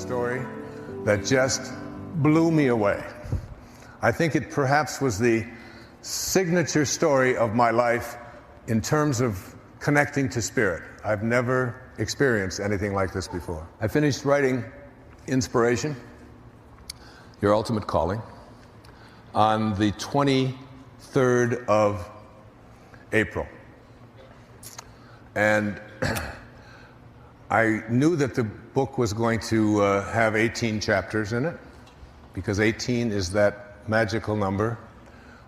story that just blew me away. I think it perhaps was the signature story of my life in terms of connecting to spirit. I've never experienced anything like this before. I finished writing Inspiration, Your Ultimate Calling, on the 23rd of April. And I knew that the book was going to have 18 chapters in it, because 18 is that magical number,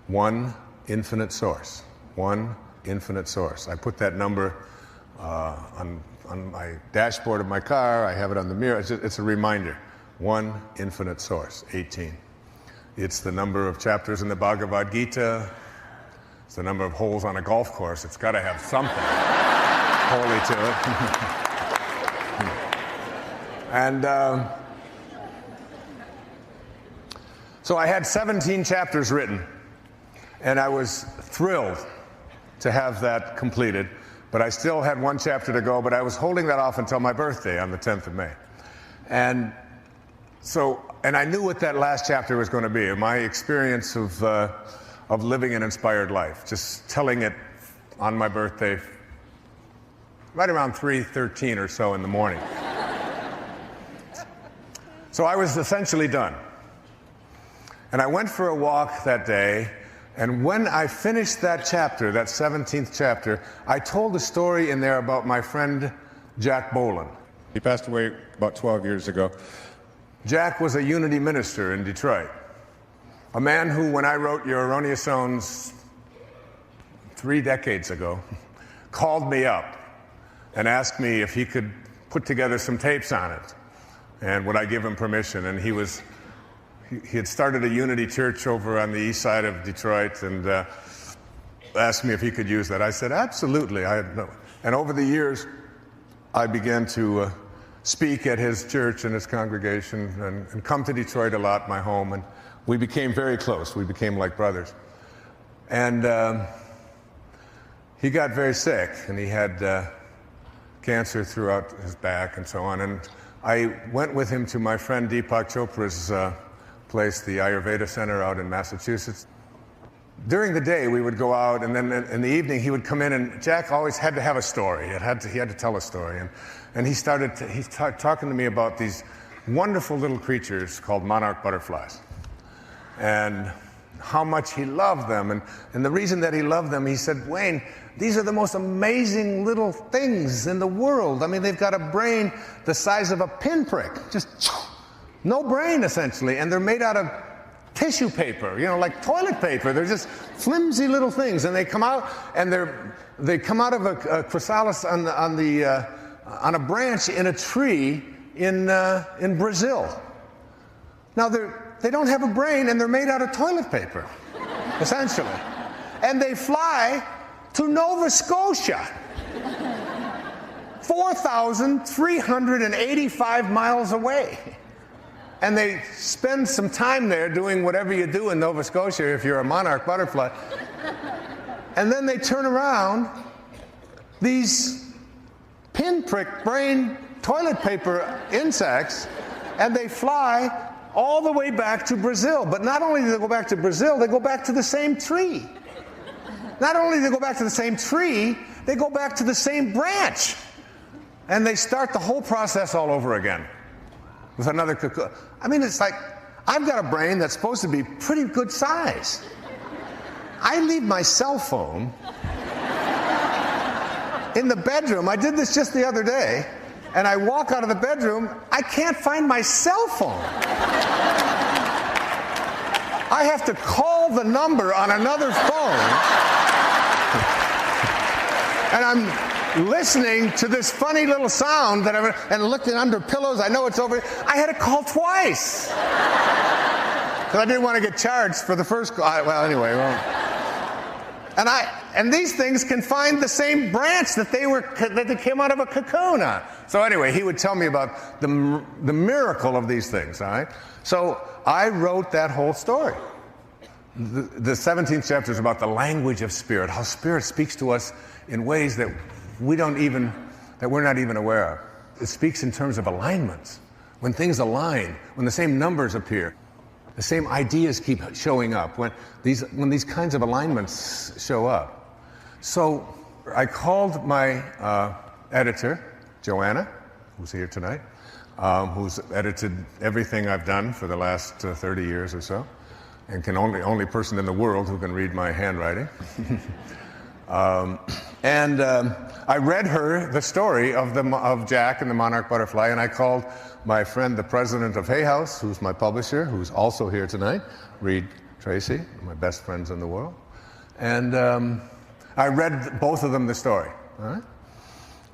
one infinite source. One infinite source. I put that number on my dashboard of my car. I have it on the mirror. It's a reminder. One infinite source, 18. It's the number of chapters in the Bhagavad Gita. It's the number of holes on a golf course. It's got to have something holy to it. And so I had 17 chapters written, and I was thrilled to have that completed. But I still had one chapter to go, but I was holding that off until my birthday on the 10th of May. And I knew what that last chapter was going to be, my experience of living an inspired life, just telling it on my birthday, right around 3:13 or so in the morning. So I was essentially done. And I went for a walk that day, and when I finished that chapter, that 17th chapter, I told a story in there about my friend Jack Boland. He passed away about 12 years ago. Jack was a Unity minister in Detroit, a man who, when I wrote Your Erroneous Zones 3 decades ago, called me up and asked me if he could put together some tapes on it, and would I give him permission. And he had started a Unity church over on the east side of Detroit, and asked me if he could use that. I said, absolutely. And over the years, I began to speak at his church and his congregation, and come to Detroit a lot, my home, and we became very close. We became like brothers. And he got very sick, and he had cancer throughout his back and so on. And I went with him to my friend Deepak Chopra's place, the Ayurveda Center out in Massachusetts. During the day, we would go out, and then in the evening, he would come in, and Jack always had to have a story. He had to tell a story. And he started talking to me about these wonderful little creatures called monarch butterflies, and how much he loved them. And the reason that he loved them, he said, Wayne, these are the most amazing little things in the world. I mean, they've got a brain the size of a pinprick, just no brain, essentially, and they're made out of tissue paper, like toilet paper. They're just flimsy little things, and they come out, and they come out of a chrysalis on a branch in a tree in Brazil. Now they don't have a brain, and they're made out of toilet paper, essentially, and they fly to Nova Scotia, 4,385 miles away. And they spend some time there doing whatever you do in Nova Scotia if you're a monarch butterfly. And then they turn around, these pinprick brain toilet paper insects, and they fly all the way back to Brazil. But not only do they go back to Brazil, they go back to the same tree. Not only do they go back to the same tree, they go back to the same branch. And they start the whole process all over again with another cocoon. I mean, it's like, I've got a brain that's supposed to be pretty good size. I leave my cell phone in the bedroom. I did this just the other day, and I walk out of the bedroom, I can't find my cell phone. I have to call the number on another phone, and I'm listening to this funny little sound and looking under pillows. I know it's over. I had to call twice because I didn't want to get charged for the first call. Anyway. And these things can find the same branch that they came out of a cocoon on. So anyway, he would tell me about the miracle of these things. All right. So I wrote that whole story. The 17th chapter is about the language of spirit, how spirit speaks to us in ways that we're not even aware of. It speaks in terms of alignments. when things align, when the same numbers appear, the same ideas keep showing up, when these kinds of alignments show up. So I called my editor, Joanna, who's here tonight, who's edited everything I've done for the last 30 years or so, and only person in the world who can read my handwriting. I read her the story of Jack and the monarch butterfly, and I called my friend, the president of Hay House, who's my publisher, who's also here tonight, Reed Tracy, my best friends in the world. And I read both of them the story. All right?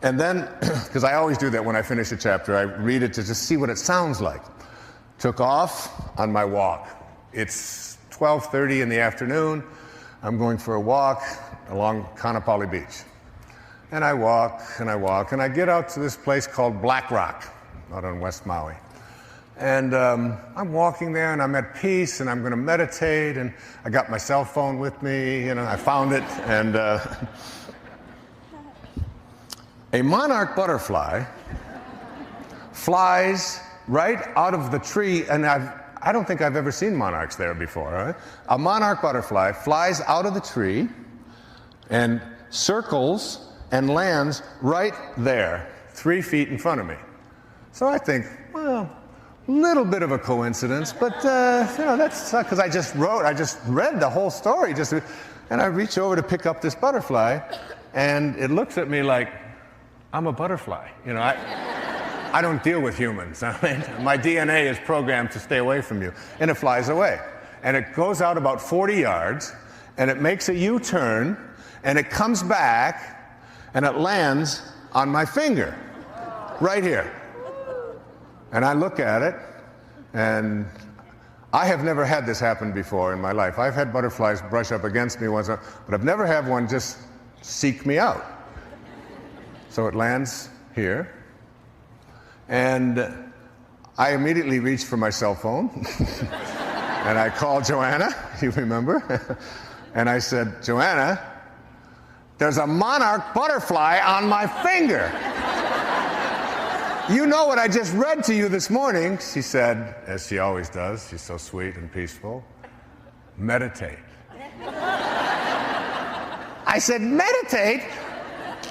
And then, because I always do that when I finish a chapter, I read it to just see what it sounds like. Took off on my walk. It's 12:30 in the afternoon. I'm going for a walk along Kaanapali Beach. And I walk, and I walk, and I get out to this place called Black Rock, out on West Maui. And I'm walking there, and I'm at peace, and I'm going to meditate, and I got my cell phone with me, I found it, and a monarch butterfly flies right out of the tree, and I don't think I've ever seen monarchs there before. Right? A monarch butterfly flies out of the tree and circles and lands right there, 3 feet in front of me. So I think, well, a little bit of a coincidence, but that's because I just read the whole story, and I reach over to pick up this butterfly, and it looks at me like I'm a butterfly. I don't deal with humans. My DNA is programmed to stay away from you, and it flies away, and it goes out about 40 yards, and it makes a U-turn, and it comes back, and it lands on my finger, right here. And I look at it, and I have never had this happen before in my life. I've had butterflies brush up against me once, but I've never had one just seek me out. So it lands here, and I immediately reached for my cell phone, and I called Joanna, you remember? And I said, Joanna, there's a monarch butterfly on my finger. You know what I just read to you this morning, she said, as she always does. She's so sweet and peaceful. Meditate. I said, meditate?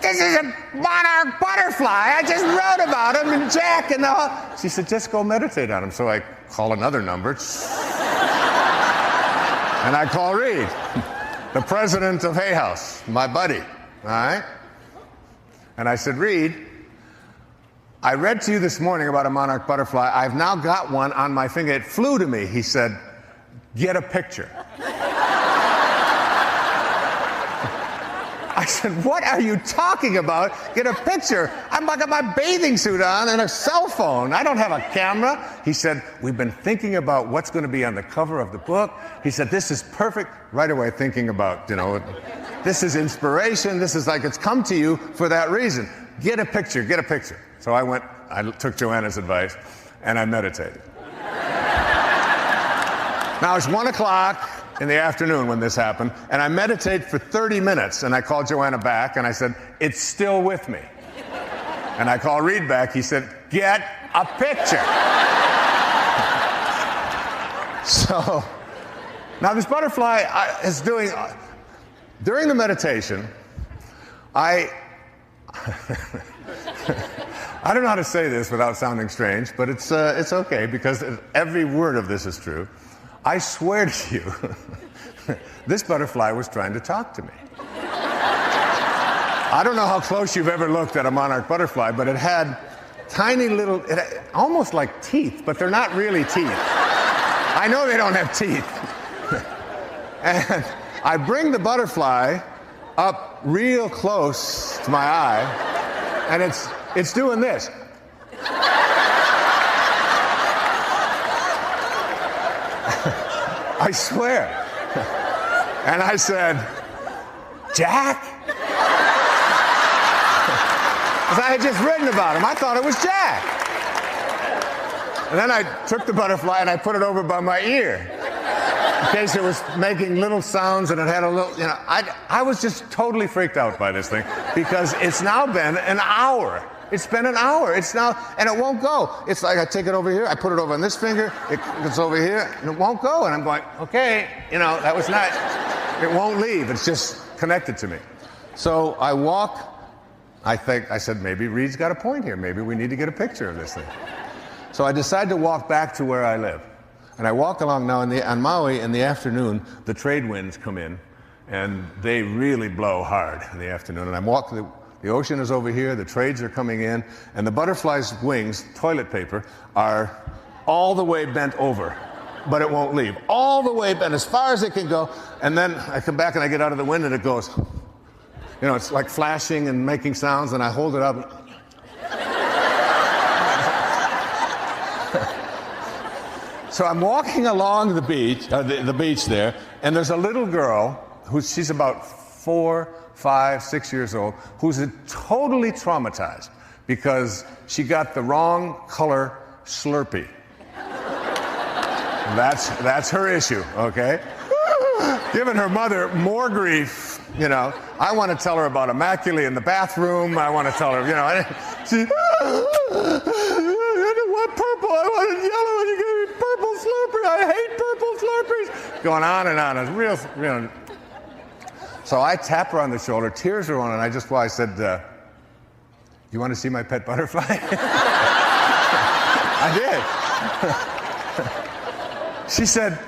This is a monarch butterfly. I just wrote about him and Jack and all. She said, just go meditate on him. So I call another number. And I call Reed, the president of Hay House, my buddy. All right? And I said, Reed, I read to you this morning about a monarch butterfly. I've now got one on my finger. It flew to me. He said, get a picture. I said, what are you talking about? Get a picture. I've got my bathing suit on and a cell phone. I don't have a camera. He said, we've been thinking about what's going to be on the cover of the book. He said, this is perfect. Right away thinking about, this is inspiration. This is like it's come to you for that reason. Get a picture. Get a picture. So I took Joanna's advice, and I meditated. Now it's 1 o'clock in the afternoon when this happened, and I meditated for 30 minutes, and I called Joanna back, and I said, it's still with me. And I called Reed back. He said, get a picture. So now this butterfly is doing, during the meditation, I don't know how to say this without sounding strange, but it's okay because every word of this is true. I swear to you, this butterfly was trying to talk to me. I don't know how close you've ever looked at a monarch butterfly, but it had tiny little, almost like teeth, but they're not really teeth. I know they don't have teeth. And I bring the butterfly up real close to my eye, and it's doing this. I swear. And I said, Jack? Because I had just written about him. I thought it was Jack. And then I took the butterfly and I put it over by my ear in case it was making little sounds and it had a little, I was just totally freaked out by this thing because it's now been an hour It's been an hour. It's now, and it won't go. It's like I take it over here, I put it over on this finger, it's over here, and it won't go. And I'm going, okay, that was nice. It won't leave. It's just connected to me. So I walk. I said, maybe Reed's got a point here. Maybe we need to get a picture of this thing. So I decide to walk back to where I live. And I walk along now on Maui in the afternoon, the trade winds come in, and they really blow hard in the afternoon. And I'm walking, the ocean is over here, the trades are coming in, and the butterfly's wings, toilet paper, are all the way bent over, but it won't leave. All the way bent, as far as it can go. And then I come back and I get out of the wind and it goes, it's like flashing and making sounds, and I hold it up. So I'm walking along the beach, the beach there, and there's a little girl she's about 4, 5, 6 years old, who's totally traumatized because she got the wrong color Slurpee. That's her issue, okay? Giving her mother more grief, I want to tell her about Immaculate in the bathroom. I want to tell her, she, I didn't want purple, I wanted yellow, and you gave me purple Slurpee. I hate purple Slurpees. Going on and on. It's real. So I tap her on the shoulder, tears are running, and I said, you want to see my pet butterfly? I did. She said,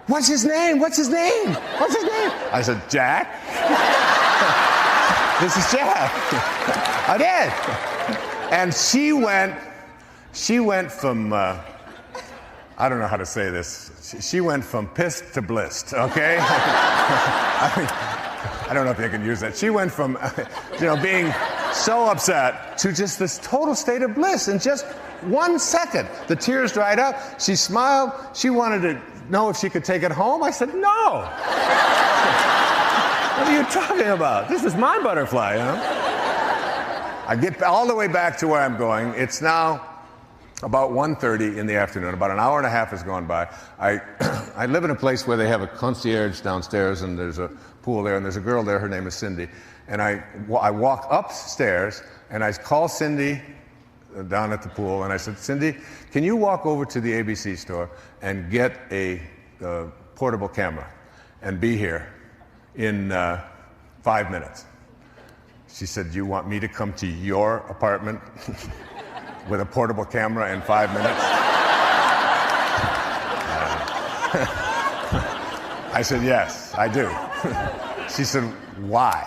what's his name? What's his name? What's his name? I said, Jack. This is Jack. I did. And she went from, I don't know how to say this. She went from pissed to blissed, okay? I don't know if you can use that. She went from, being so upset to just this total state of bliss in just 1 second. The tears dried up. She smiled. She wanted to know if she could take it home. I said, no. What are you talking about? This is my butterfly, I get all the way back to where I'm going. It's now about 1:30 in the afternoon. About an hour and a half has gone by. I live in a place where they have a concierge downstairs, and there's a pool there, and there's a girl there. Her name is Cindy. And I walk upstairs, and I call Cindy down at the pool, and I said, Cindy, can you walk over to the ABC store and get a portable camera and be here in 5 minutes? She said, you want me to come to your apartment with a portable camera in 5 minutes? I said, yes, I do. She said, why?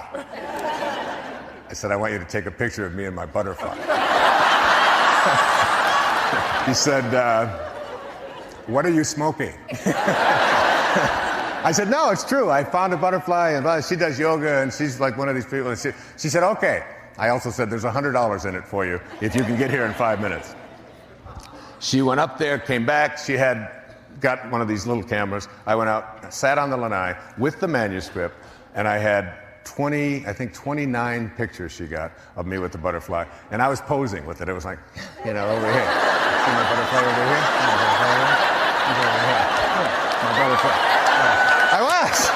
I said, I want you to take a picture of me and my butterfly. He said, what are you smoking? I said, no, it's true. I found a butterfly, and she does yoga, and she's like one of these people. And she said, okay. I also said, there's $100 in it for you if you can get here in 5 minutes. She went up there, came back. She had got one of these little cameras. I went out, sat on the lanai with the manuscript, and I had 29 pictures she got of me with the butterfly. And I was posing with it. It was like, over here. See my butterfly over here? My butterfly. I was.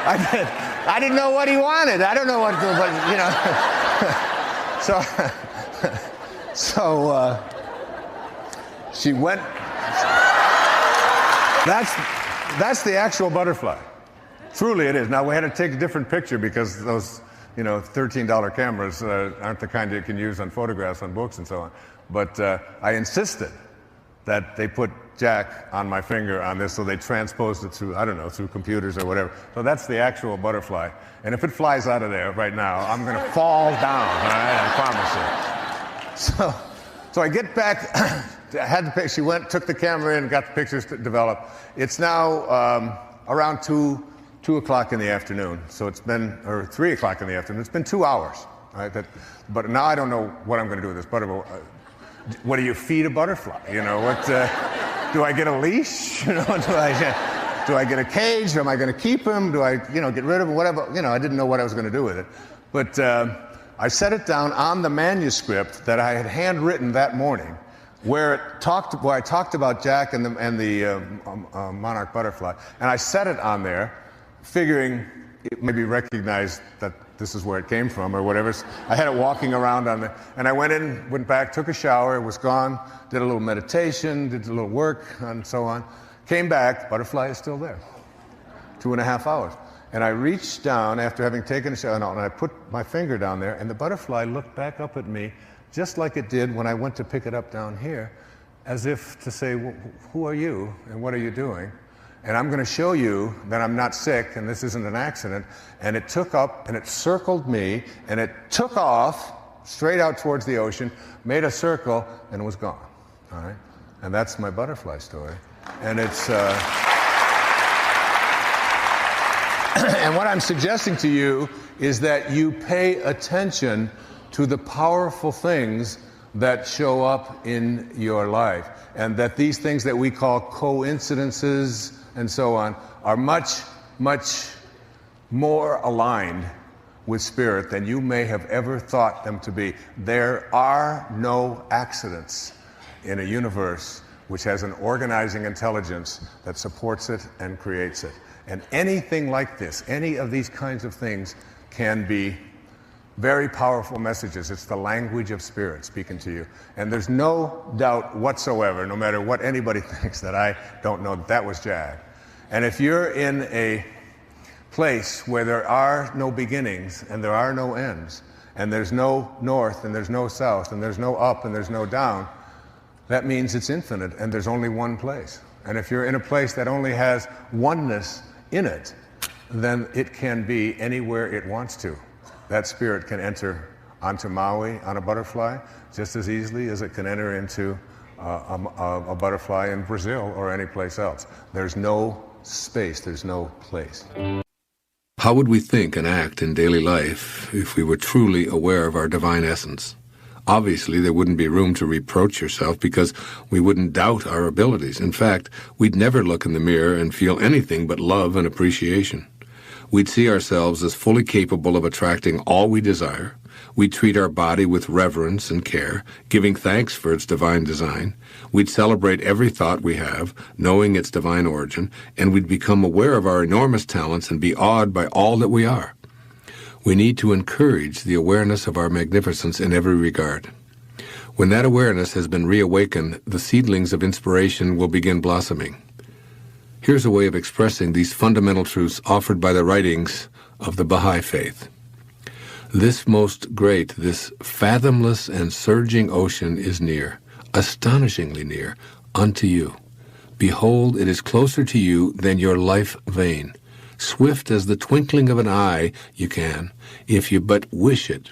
I did. I didn't know what he wanted. I don't know what to do, but So she went. That's the actual butterfly. Truly, it is. Now we had to take a different picture because those, $13 cameras aren't the kind you can use on photographs, on books, and so on. But I insisted that they put Jack on my finger on this, so they transposed it through, through computers or whatever. So that's the actual butterfly. And if it flies out of there right now, I'm going to fall down, all right? I promise you. So I get back, she went, took the camera in, got the pictures developed. It's now around 2 o'clock in the afternoon. So it's been, or 3 o'clock in the afternoon. It's been 2 hours, all right? But now I don't know what I'm going to do with this butterfly. What do you feed a butterfly? Do I get a leash? Do I get a cage? Am I going to keep him? Do I, get rid of him? Whatever. I didn't know what I was going to do with it. But I set it down on the manuscript that I had handwritten that morning, where I talked about Jack and the monarch butterfly, and I set it on there, figuring it maybe recognized that this is where it came from or whatever. I had it walking around on the, and I went back, took a shower, it was gone, did a little meditation, did a little work, and so on. Came back, butterfly is still there. 2.5 hours. And I reached down after having taken a shower, and I put my finger down there, and the butterfly looked back up at me just like it did when I went to pick it up down here, as if to say, well, who are you and what are you doing? And I'm going to show you that I'm not sick and this isn't an accident. And it took up and it circled me and it took off straight out towards the ocean, made a circle, and was gone. All right? And that's my butterfly story. And it's... and what I'm suggesting to you is that you pay attention to the powerful things that show up in your life, and that these things that we call coincidences and so on are much, much more aligned with spirit than you may have ever thought them to be. There are no accidents in a universe which has an organizing intelligence that supports it and creates it. And anything like this, any of these kinds of things, can be very powerful messages. It's the language of spirit speaking to you. And there's no doubt whatsoever, no matter what anybody thinks, that I don't know that that was Jag. And if you're in a place where there are no beginnings and there are no ends, and there's no north and there's no south and there's no up and there's no down, that means it's infinite and there's only one place. And if you're in a place that only has oneness in it, then it can be anywhere it wants to. That spirit can enter onto Maui on a butterfly just as easily as it can enter into a butterfly in Brazil or any place else. There's no space, there's no place. How would we think and act in daily life if we were truly aware of our divine essence? Obviously, there wouldn't be room to reproach yourself because we wouldn't doubt our abilities. In fact, we'd never look in the mirror and feel anything but love and appreciation. We'd see ourselves as fully capable of attracting all we desire. We'd treat our body with reverence and care, giving thanks for its divine design. We'd celebrate every thought we have, knowing its divine origin, and we'd become aware of our enormous talents and be awed by all that we are. We need to encourage the awareness of our magnificence in every regard. When that awareness has been reawakened, the seedlings of inspiration will begin blossoming. Here's a way of expressing these fundamental truths offered by the writings of the Baha'i Faith. This most great, this fathomless and surging ocean is near, astonishingly near, unto you. Behold, it is closer to you than your life vein. Swift as the twinkling of an eye you can, if you but wish it,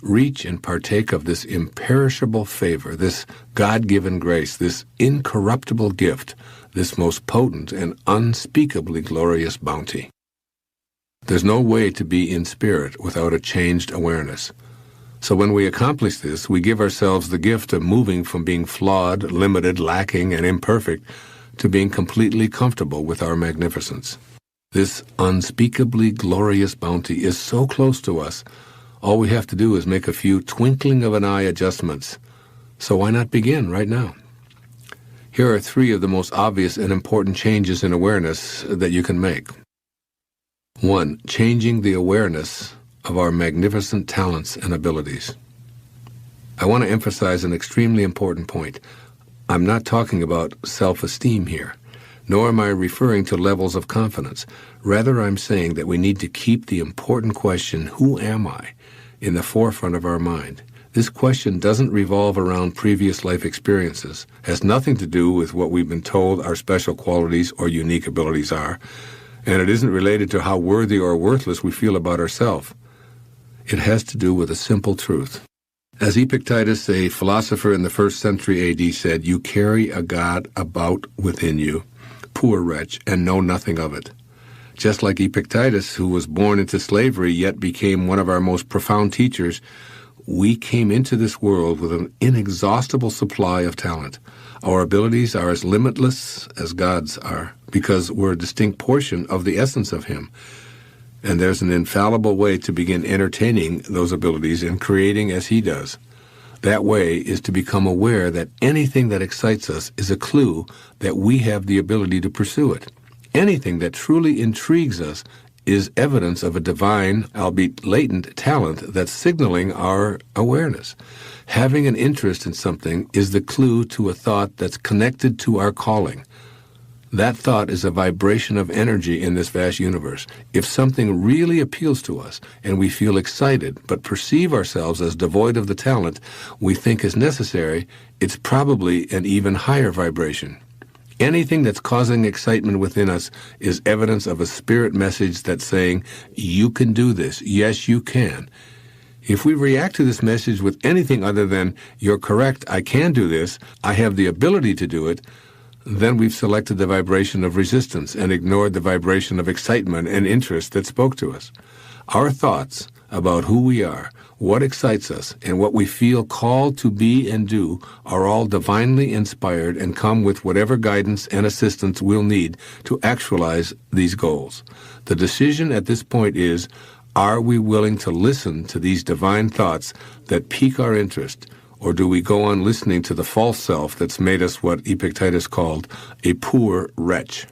reach and partake of this imperishable favor, this God-given grace, this incorruptible gift, this most potent and unspeakably glorious bounty. There's no way to be in spirit without a changed awareness. So when we accomplish this, we give ourselves the gift of moving from being flawed, limited, lacking, and imperfect to being completely comfortable with our magnificence. This unspeakably glorious bounty is so close to us, all we have to do is make a few twinkling-of-an-eye adjustments. So why not begin right now? Here are 3 of the most obvious and important changes in awareness that you can make. 1. Changing the awareness of our magnificent talents and abilities. I want to emphasize an extremely important point. I'm not talking about self-esteem here, nor am I referring to levels of confidence. Rather, I'm saying that we need to keep the important question, who am I, in the forefront of our mind. This question doesn't revolve around previous life experiences, has nothing to do with what we've been told our special qualities or unique abilities are, and it isn't related to how worthy or worthless we feel about ourselves. It has to do with a simple truth. As Epictetus, a philosopher in the 1st century A.D., said, "You carry a God about within you, poor wretch, and know nothing of it." Just like Epictetus, who was born into slavery yet became one of our most profound teachers, we came into this world with an inexhaustible supply of talent. Our abilities are as limitless as God's are, because we're a distinct portion of the essence of Him. And there's an infallible way to begin entertaining those abilities and creating as He does. That way is to become aware that anything that excites us is a clue that we have the ability to pursue it. Anything that truly intrigues us is evidence of a divine, albeit latent, talent that's signaling our awareness. Having an interest in something is the clue to a thought that's connected to our calling. That thought is a vibration of energy in this vast universe. If something really appeals to us and we feel excited but perceive ourselves as devoid of the talent we think is necessary, it's probably an even higher vibration. Anything that's causing excitement within us is evidence of a spirit message that's saying, you can do this. Yes, you can. If we react to this message with anything other than, you're correct, I can do this, I have the ability to do it, then we've selected the vibration of resistance and ignored the vibration of excitement and interest that spoke to us. Our thoughts about who we are, what excites us, and what we feel called to be and do are all divinely inspired and come with whatever guidance and assistance we'll need to actualize these goals. The decision at this point is, are we willing to listen to these divine thoughts that pique our interest, or do we go on listening to the false self that's made us what Epictetus called a poor wretch?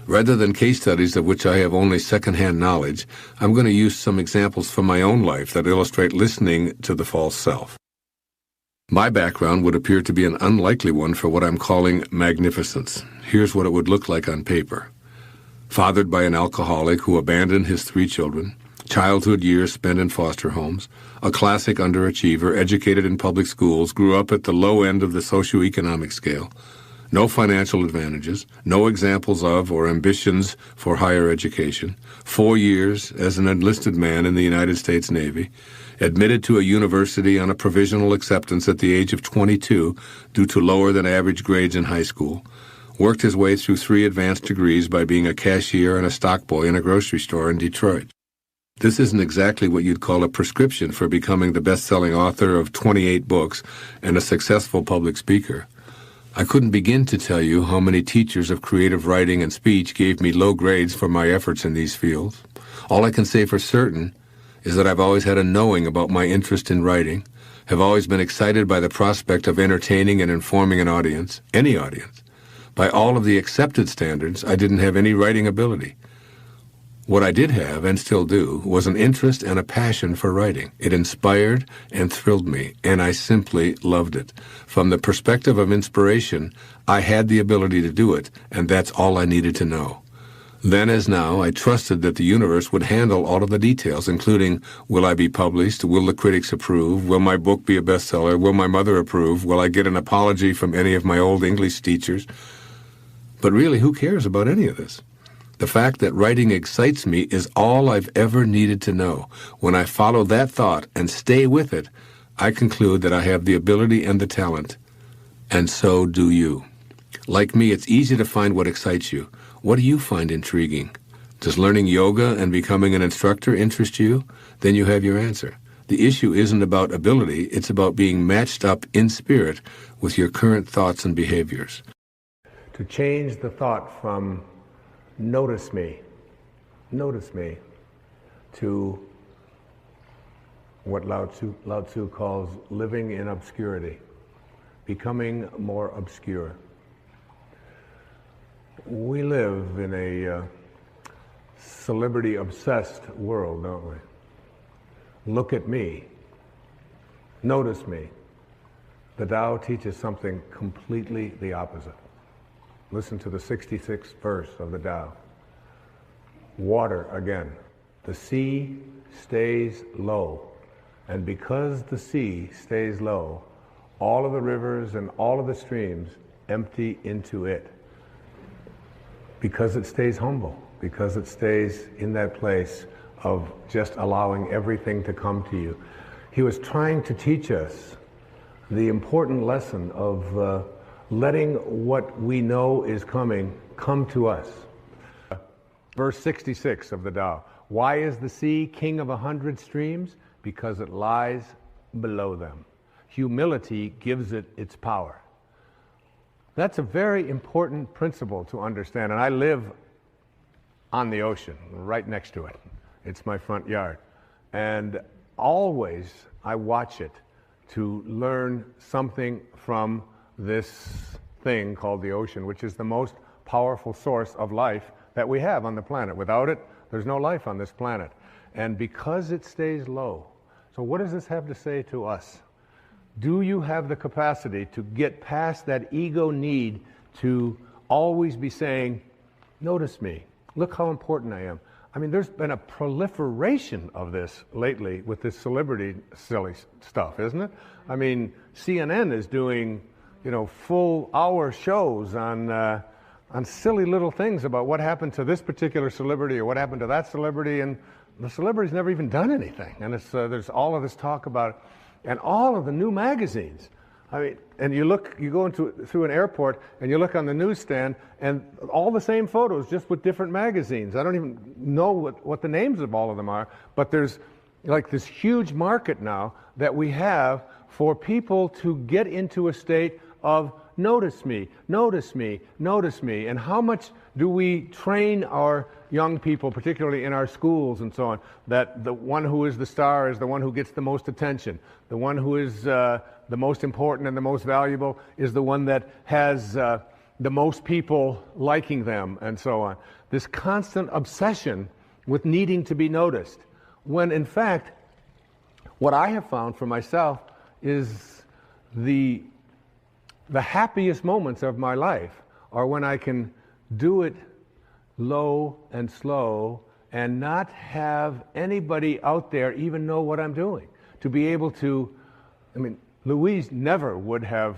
Rather than case studies of which I have only second-hand knowledge, I'm going to use some examples from my own life that illustrate listening to the false self. My background would appear to be an unlikely one for what I'm calling magnificence. Here's what it would look like on paper. Fathered by an alcoholic who abandoned his 3 children, childhood years spent in foster homes, a classic underachiever, educated in public schools, grew up at the low end of the socioeconomic scale, no financial advantages, no examples of or ambitions for higher education, 4 years as an enlisted man in the United States Navy, admitted to a university on a provisional acceptance at the age of 22 due to lower than average grades in high school, worked his way through 3 advanced degrees by being a cashier and a stock boy in a grocery store in Detroit. This isn't exactly what you'd call a prescription for becoming the best-selling author of 28 books and a successful public speaker. I couldn't begin to tell you how many teachers of creative writing and speech gave me low grades for my efforts in these fields. All I can say for certain is that I've always had a knowing about my interest in writing, have always been excited by the prospect of entertaining and informing an audience, any audience. By all of the accepted standards, I didn't have any writing ability. What I did have, and still do, was an interest and a passion for writing. It inspired and thrilled me, and I simply loved it. From the perspective of inspiration, I had the ability to do it, and that's all I needed to know. Then as now, I trusted that the universe would handle all of the details, including, will I be published? Will the critics approve? Will my book be a bestseller? Will my mother approve? Will I get an apology from any of my old English teachers? But really, who cares about any of this? The fact that writing excites me is all I've ever needed to know. When I follow that thought and stay with it, I conclude that I have the ability and the talent. And so do you. Like me, it's easy to find what excites you. What do you find intriguing? Does learning yoga and becoming an instructor interest you? Then you have your answer. The issue isn't about ability, it's about being matched up in spirit with your current thoughts and behaviors. To change the thought from notice me, to what Lao Tzu calls living in obscurity, becoming more obscure. We live in a celebrity-obsessed world, don't we? Look at me. Notice me. The Tao teaches something completely the opposite. Listen to the 66th verse of the Tao. Water again. The sea stays low. And because the sea stays low, all of the rivers and all of the streams empty into it. Because it stays humble. Because it stays in that place of just allowing everything to come to you. He was trying to teach us the important lesson of letting what we know is coming come to us. Verse 66 of the Tao. Why is the sea king of 100 streams? Because it lies below them. Humility gives it its power. That's a very important principle to understand. And I live on the ocean, right next to it. It's my front yard. And always I watch it to learn something from this thing called the ocean, which is the most powerful source of life that we have on the planet. Without it, there's no life on this planet. And because it stays low, so what does this have to say to us? Do you have the capacity to get past that ego need to always be saying, notice me, look how important I am? I mean, there's been a proliferation of this lately with this celebrity silly stuff, isn't it? I mean, CNN is doing, full hour shows on silly little things about what happened to this particular celebrity or what happened to that celebrity, and the celebrity's never even done anything. And there's all of this talk about it. And all of the new magazines. I mean, and you go through an airport and you look on the newsstand and all the same photos, just with different magazines. I don't even know what the names of all of them are, but there's like this huge market now that we have for people to get into a state of notice me, notice me, notice me. And how much do we train our young people, particularly in our schools and so on, that the one who is the star is the one who gets the most attention. The one who is the most important and the most valuable is the one that has the most people liking them and so on. This constant obsession with needing to be noticed. When in fact, what I have found for myself is the happiest moments of my life are when I can do it low and slow and not have anybody out there even know what I'm doing. To be able to, Louise never would have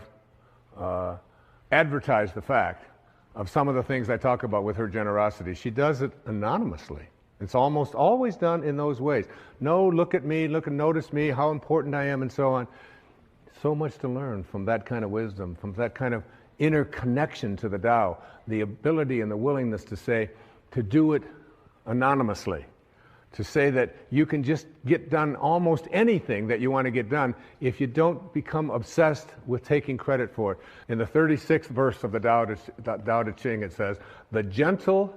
advertised the fact of some of the things I talk about with her generosity. She does it anonymously. It's almost always done in those ways. No, look at me, look and notice me, how important I am and so on. So much to learn from that kind of wisdom, from that kind of inner connection to the Tao, the ability and the willingness to do it anonymously, to say that you can just get done almost anything that you want to get done if you don't become obsessed with taking credit for it. In the 36th verse of the Tao Te Ching, it says, "The gentle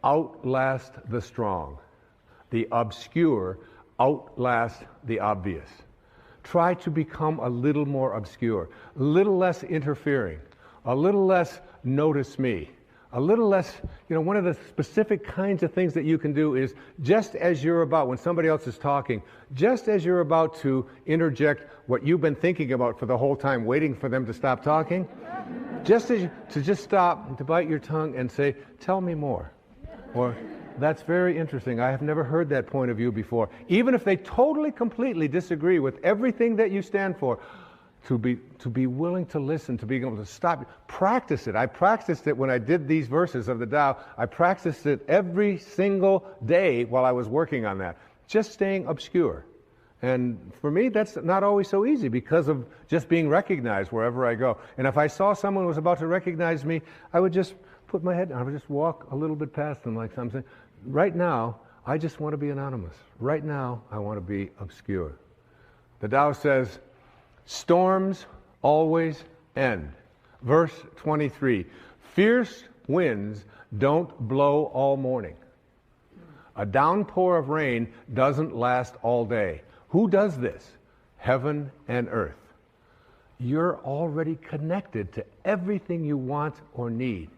outlast the strong. The obscure outlast the obvious." Try to become a little more obscure, a little less interfering, a little less notice me, a little less, one of the specific kinds of things that you can do is just as you're about, when somebody else is talking, just as you're about to interject what you've been thinking about for the whole time, waiting for them to stop talking, just stop and to bite your tongue and say, "Tell me more." Or, "That's very interesting. I have never heard that point of view before." Even if they totally, completely disagree with everything that you stand for, to be willing to listen, to be able to stop. Practice it. I practiced it when I did these verses of the Tao. I practiced it every single day while I was working on that. Just staying obscure. And for me, that's not always so easy because of just being recognized wherever I go. And if I saw someone who was about to recognize me, I would just put my head down. I would just walk a little bit past them like something. Right now, I just want to be anonymous. Right now, I want to be obscure. The Tao says, storms always end. Verse 23, fierce winds don't blow all morning. A downpour of rain doesn't last all day. Who does this? Heaven and earth. You're already connected to everything you want or need.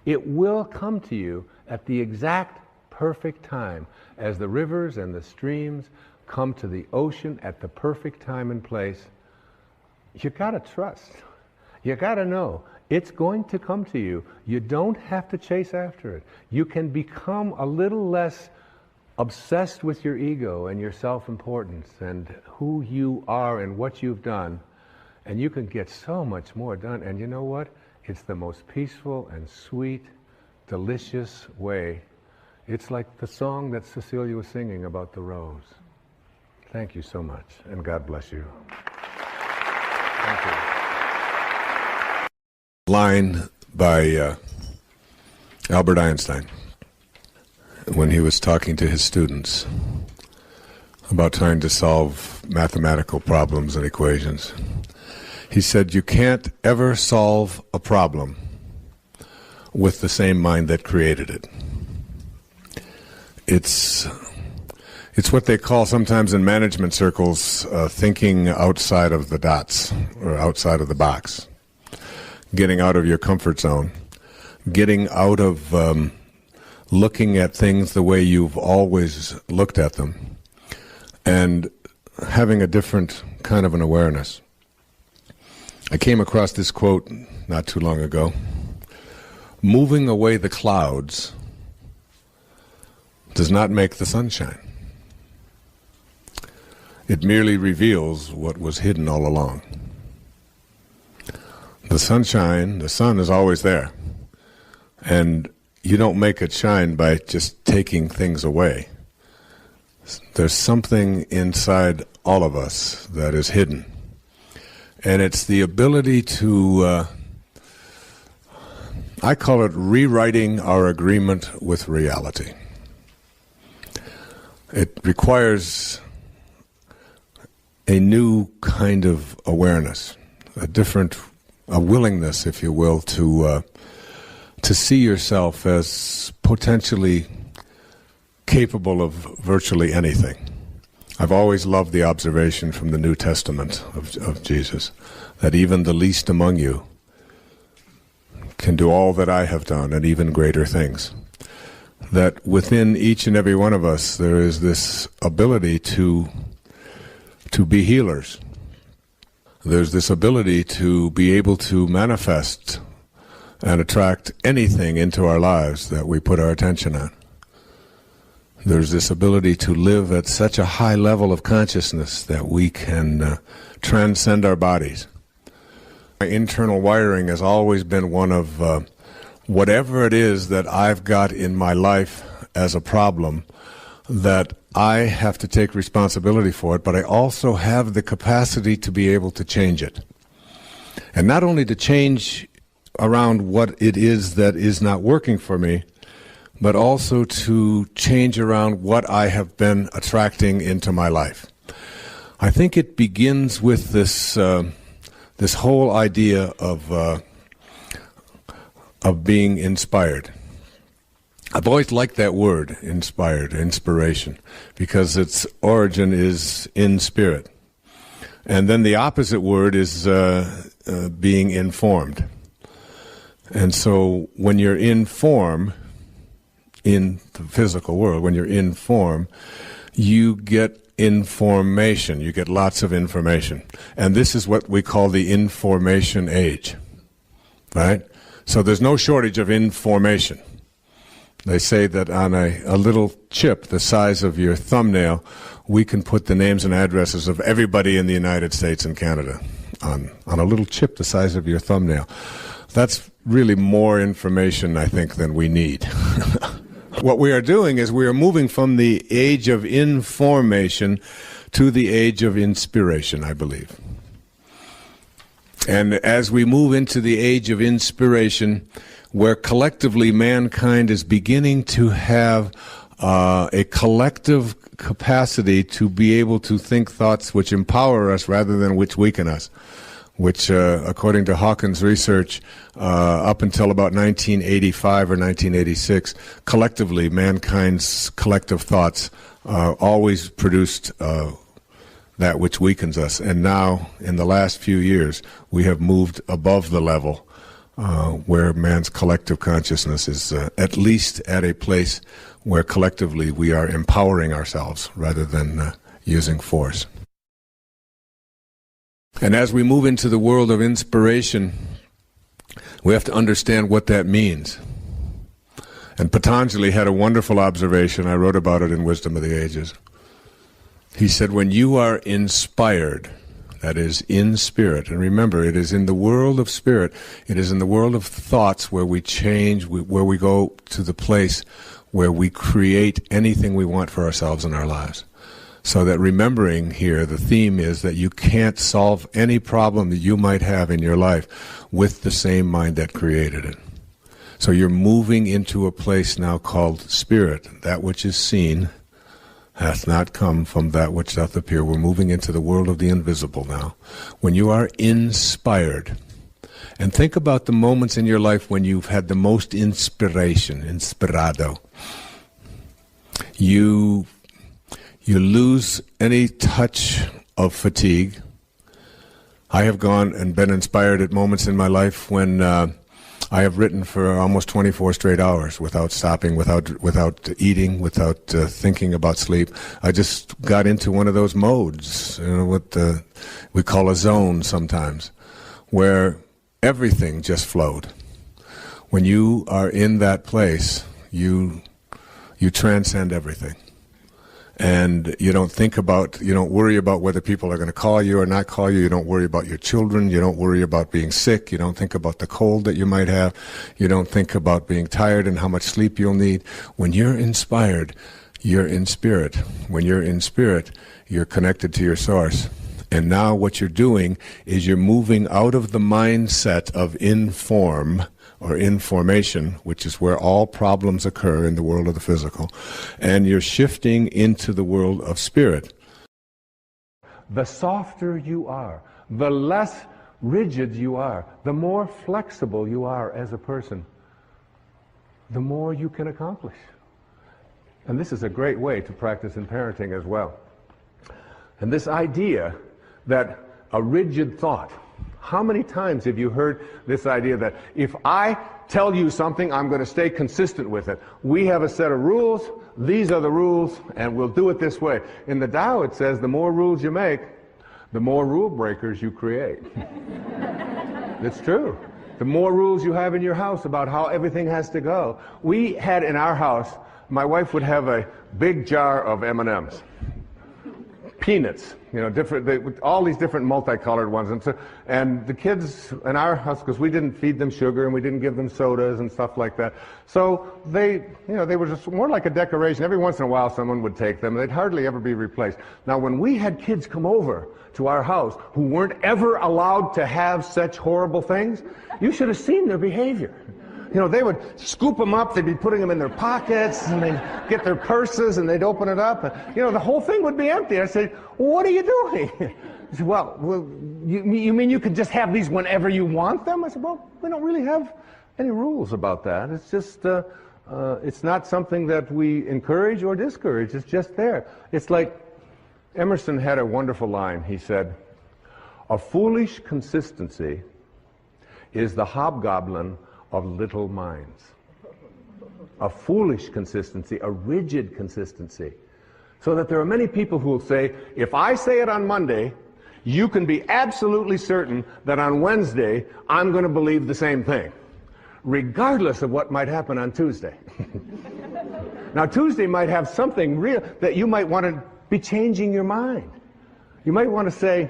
It will come to you at the exact perfect time, as the rivers and the streams come to the ocean at the perfect time and place. You gotta trust. You gotta know it's going to come to you. You don't have to chase after it. You can become a little less obsessed with your ego and your self-importance and who you are and what you've done, and you can get so much more done. And you know what? It's the most peaceful and sweet, delicious way. It's like the song that Cecilia was singing about the rose. Thank you so much, and God bless you. Thank you. Line by Albert Einstein when he was talking to his students about trying to solve mathematical problems and equations. He said, you can't ever solve a problem with the same mind that created it. It's what they call sometimes in management circles thinking outside of the dots or outside of the box. Getting out of your comfort zone. Getting out of looking at things the way you've always looked at them, and having a different kind of an awareness. I came across this quote not too long ago. Moving away the clouds does not make the sunshine. It merely reveals what was hidden all along. The sunshine, the sun is always there. And you don't make it shine by just taking things away. There's something inside all of us that is hidden. And it's the ability to, I call it rewriting our agreement with reality. It requires a new kind of awareness, a willingness, if you will, to see yourself as potentially capable of virtually anything. I've always loved the observation from the New Testament of Jesus, that even the least among you can do all that I have done and even greater things. That within each and every one of us there is this ability to be healers. There's this ability to be able to manifest and attract anything into our lives that we put our attention on. There's this ability to live at such a high level of consciousness that we can transcend our bodies. My internal wiring has always been one of whatever it is that I've got in my life as a problem, that I have to take responsibility for it, but I also have the capacity to be able to change it. And not only to change around what it is that is not working for me, but also to change around what I have been attracting into my life. I think it begins with this whole idea of being inspired. I've always liked that word, inspired, inspiration, because its origin is in spirit. And then the opposite word is being informed. And so when you're in form, in the physical world, when you're in form, you get information. You get lots of information. And this is what we call the information age, right? So there's no shortage of information. They say that on a little chip the size of your thumbnail, we can put the names and addresses of everybody in the United States and Canada on a little chip the size of your thumbnail. That's really more information, I think, than we need. What we are doing is we are moving from the age of information to the age of inspiration, I believe. And as we move into the age of inspiration, where collectively mankind is beginning to have a collective capacity to be able to think thoughts which empower us rather than which weaken us, which, according to Hawkins' research, up until about 1985 or 1986, collectively, mankind's collective thoughts always produced that which weakens us. And now, in the last few years, we have moved above the level where man's collective consciousness is at least at a place where collectively we are empowering ourselves rather than using force. And as we move into the world of inspiration, we have to understand what that means. And Patanjali had a wonderful observation. I wrote about it in Wisdom of the Ages. He said, when you are inspired, that is, in spirit, and remember, it is in the world of spirit, it is in the world of thoughts where we change, where we go to the place where we create anything we want for ourselves in our lives. So that remembering here, the theme is that you can't solve any problem that you might have in your life with the same mind that created it. So you're moving into a place now called spirit. That which is seen hath not come from that which doth appear. We're moving into the world of the invisible now. When you are inspired, and think about the moments in your life when you've had the most inspiration, inspirado. You lose any touch of fatigue. I have gone and been inspired at moments in my life when I have written for almost 24 straight hours without stopping, without eating, without thinking about sleep. I just got into one of those modes, what we call a zone sometimes, where everything just flowed. When you are in that place, you transcend everything. And you don't worry about whether people are going to call you or not call you. You don't worry about your children. You don't worry about being sick. You don't think about the cold that you might have. You don't think about being tired and how much sleep you'll need. When you're inspired, you're in spirit. When you're in spirit, you're connected to your source. And now what you're doing is you're moving out of the mindset of inform or information, which is where all problems occur in the world of the physical, and you're shifting into the world of spirit. The softer you are, the less rigid you are, the more flexible you are as a person, the more you can accomplish. And this is a great way to practice in parenting as well. And this idea that a rigid thought, how many times have you heard this idea that if I tell you something, I'm going to stay consistent with it? We have a set of rules, these are the rules, and we'll do it this way. In the Tao it says the more rules you make, the more rule breakers you create. It's true. The more rules you have in your house about how everything has to go. We had in our house, my wife would have a big jar of M&Ms. Peanuts, all these different multicolored ones, and the kids in our house, because we didn't feed them sugar and we didn't give them sodas and stuff like that, so they were just more like a decoration. Every once in a while, someone would take them. They'd hardly ever be replaced. Now, when we had kids come over to our house who weren't ever allowed to have such horrible things, you should have seen their behavior. They would scoop them up, they'd be putting them in their pockets, and they'd get their purses, and they'd open it up, and, the whole thing would be empty. I said, what are you doing? He said, well, you mean you could just have these whenever you want them? I said, well, we don't really have any rules about that. It's just, it's not something that we encourage or discourage. It's just there. It's like Emerson had a wonderful line. He said, a foolish consistency is the hobgoblin of little minds. A foolish consistency, a rigid consistency. So that there are many people who will say, if I say it on Monday, you can be absolutely certain that on Wednesday, I'm going to believe the same thing, regardless of what might happen on Tuesday. Now, Tuesday might have something real that you might want to be changing your mind. You might want to say,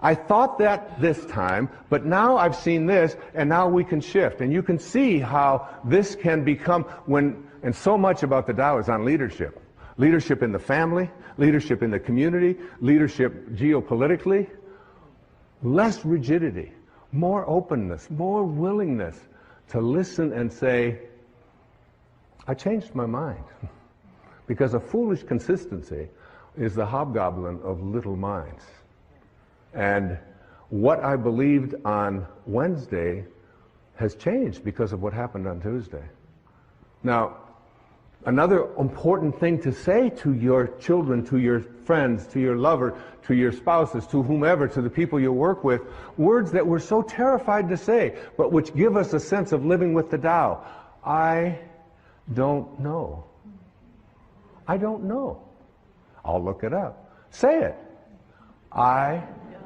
I thought that this time, but now I've seen this, and now we can shift. And you can see how this can become and so much about the Tao is on leadership. Leadership in the family, leadership in the community, leadership geopolitically. Less rigidity, more openness, more willingness to listen and say, I changed my mind. Because a foolish consistency is the hobgoblin of little minds. And what I believed on Wednesday has changed because of what happened on Tuesday. Now, another important thing to say to your children, to your friends, to your lover, to your spouses, to whomever, to the people you work with, words that we're so terrified to say, but which give us a sense of living with the Tao. I don't know. I don't know. I'll look it up. Say it. I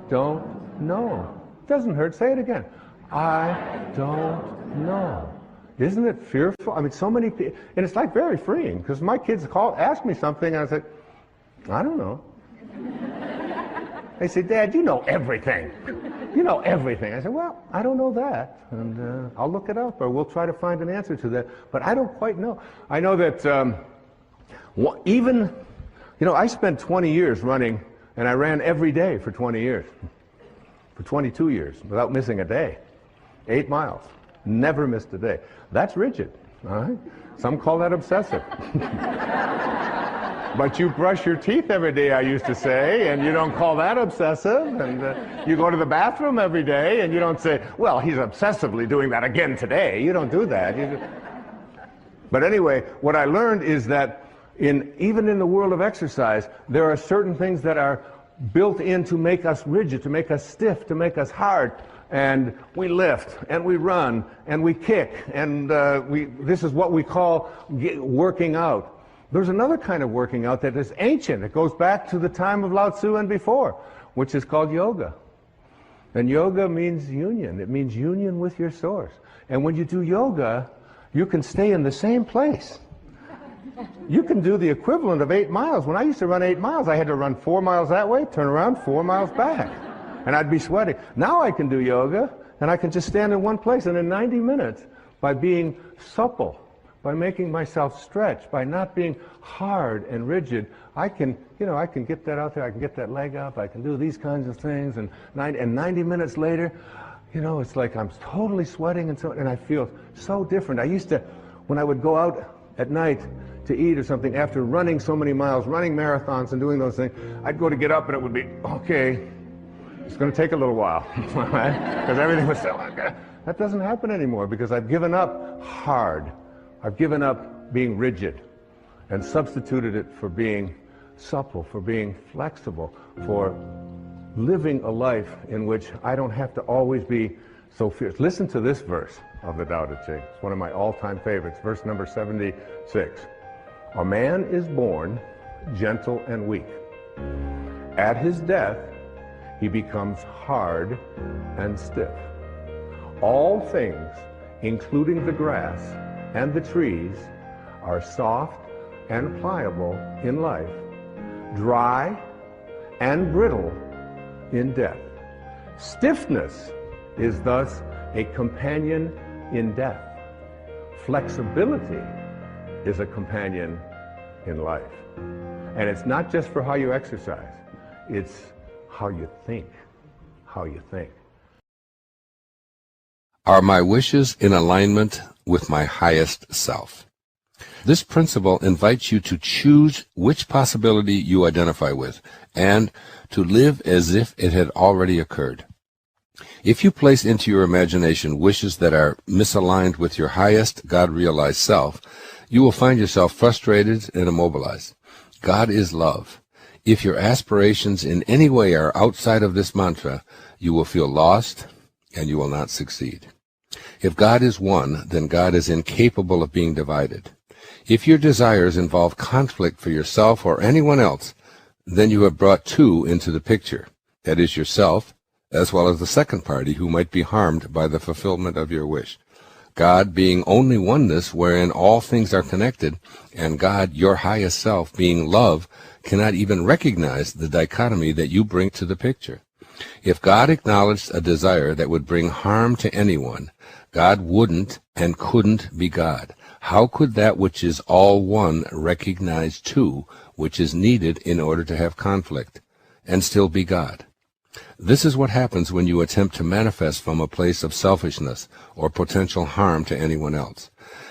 don't know. Doesn't hurt. Say it again. I don't know. Isn't it fearful? I mean, so many people, and it's like very freeing, because my kids ask me something, and I say, I don't know. They say, Dad, you know everything. You know everything. I say, well, I don't know that, and I'll look it up, or we'll try to find an answer to that, but I don't quite know. I know that I spent 20 years running, and I ran every day for 20 years, for 22 years, without missing a day. 8 miles. Never missed a day. That's rigid, all right? Some call that obsessive. But you brush your teeth every day, I used to say, and you don't call that obsessive. And you go to the bathroom every day, and you don't say, well, he's obsessively doing that again today. You don't do that. But anyway, what I learned is that even in the world of exercise, there are certain things that are built in to make us rigid, to make us stiff, to make us hard. And we lift, and we run, and we kick, and this is what we call working out. There's another kind of working out that is ancient. It goes back to the time of Lao Tzu and before, which is called yoga. And yoga means union. It means union with your source. And when you do yoga, you can stay in the same place. You can do the equivalent of 8 miles. When I used to run 8 miles, I had to run 4 miles that way, turn around, 4 miles back. And I'd be sweating. Now I can do yoga, and I can just stand in one place. And in 90 minutes, by being supple, by making myself stretch, by not being hard and rigid, I can get that out there, I can get that leg up, I can do these kinds of things, and 90 minutes later, it's like I'm totally sweating, and I feel so different. I used to, when I would go out at night to eat or something, after running so many miles, running marathons and doing those things, I'd go to get up and it would be, okay, it's going to take a little while, because everything was still like that. That doesn't happen anymore, because I've given up hard. I've given up being rigid and substituted it for being supple, for being flexible, for living a life in which I don't have to always be so fierce. Listen to this verse of the Tao Te Ching. It's one of my all-time favorites, verse number 76. A man is born gentle and weak. At his death, he becomes hard and stiff. All things, including the grass and the trees, are soft and pliable in life, dry and brittle in death. Stiffness is thus a companion in death. Flexibility is a companion in life. And it's not just for how you exercise, it's how you think. How you think. Are my wishes in alignment with my highest self? This principle invites you to choose which possibility you identify with and to live as if it had already occurred. If you place into your imagination wishes that are misaligned with your highest God-realized self, you will find yourself frustrated and immobilized. God is love. If your aspirations in any way are outside of this mantra, you will feel lost and you will not succeed. If God is one, then God is incapable of being divided. If your desires involve conflict for yourself or anyone else, then you have brought two into the picture. That is yourself, as well as the second party who might be harmed by the fulfillment of your wish. God being only oneness wherein all things are connected, and God, your highest self, being love, cannot even recognize the dichotomy that you bring to the picture. If God acknowledged a desire that would bring harm to anyone, God wouldn't and couldn't be God. How could that which is all one recognize two, which is needed in order to have conflict, and still be God? This is what happens when you attempt to manifest from a place of selfishness or potential harm to anyone else.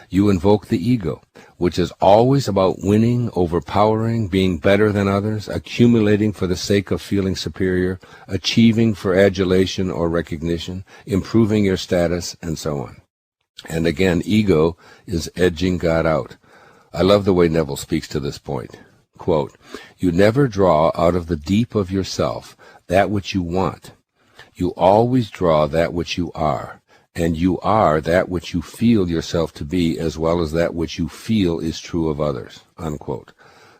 You invoke the ego, which is always about winning, overpowering, being better than others, accumulating for the sake of feeling superior, achieving for adulation or recognition, improving your status, and so on. And again, ego is edging God out. I love the way Neville speaks to this point. Quote, "You never draw out of the deep of yourself that which you want. You always draw that which you are, and you are that which you feel yourself to be, as well as that which you feel is true of others." Unquote.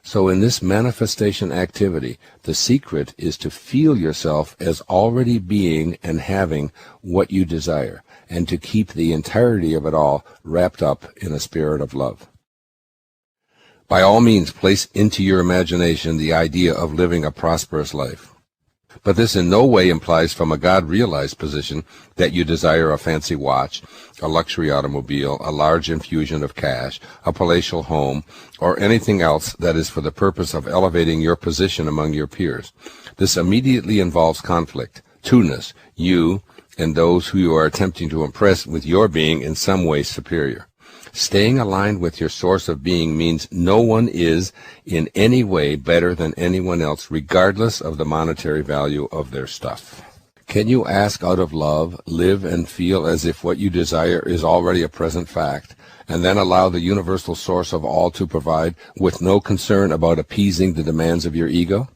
So in this manifestation activity, the secret is to feel yourself as already being and having what you desire, and to keep the entirety of it all wrapped up in a spirit of love. By all means, place into your imagination the idea of living a prosperous life. But this in no way implies from a God-realized position that you desire a fancy watch, a luxury automobile, a large infusion of cash, a palatial home, or anything else that is for the purpose of elevating your position among your peers. This immediately involves conflict, two-ness, you and those who you are attempting to impress with your being in some way superior. Staying aligned with your source of being means no one is in any way better than anyone else, regardless of the monetary value of their stuff. Can you ask out of love, live and feel as if what you desire is already a present fact, and then allow the universal source of all to provide with no concern about appeasing the demands of your ego?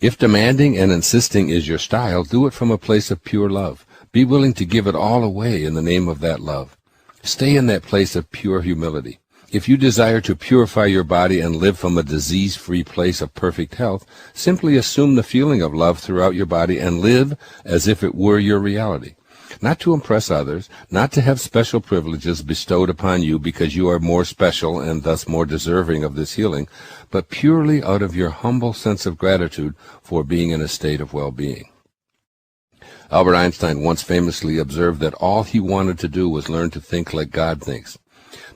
If demanding and insisting is your style, do it from a place of pure love. Be willing to give it all away in the name of that love. Stay in that place of pure humility. If you desire to purify your body and live from a disease-free place of perfect health, simply assume the feeling of love throughout your body and live as if it were your reality. Not to impress others, not to have special privileges bestowed upon you because you are more special and thus more deserving of this healing, but purely out of your humble sense of gratitude for being in a state of well-being. Albert Einstein once famously observed that all he wanted to do was learn to think like God thinks.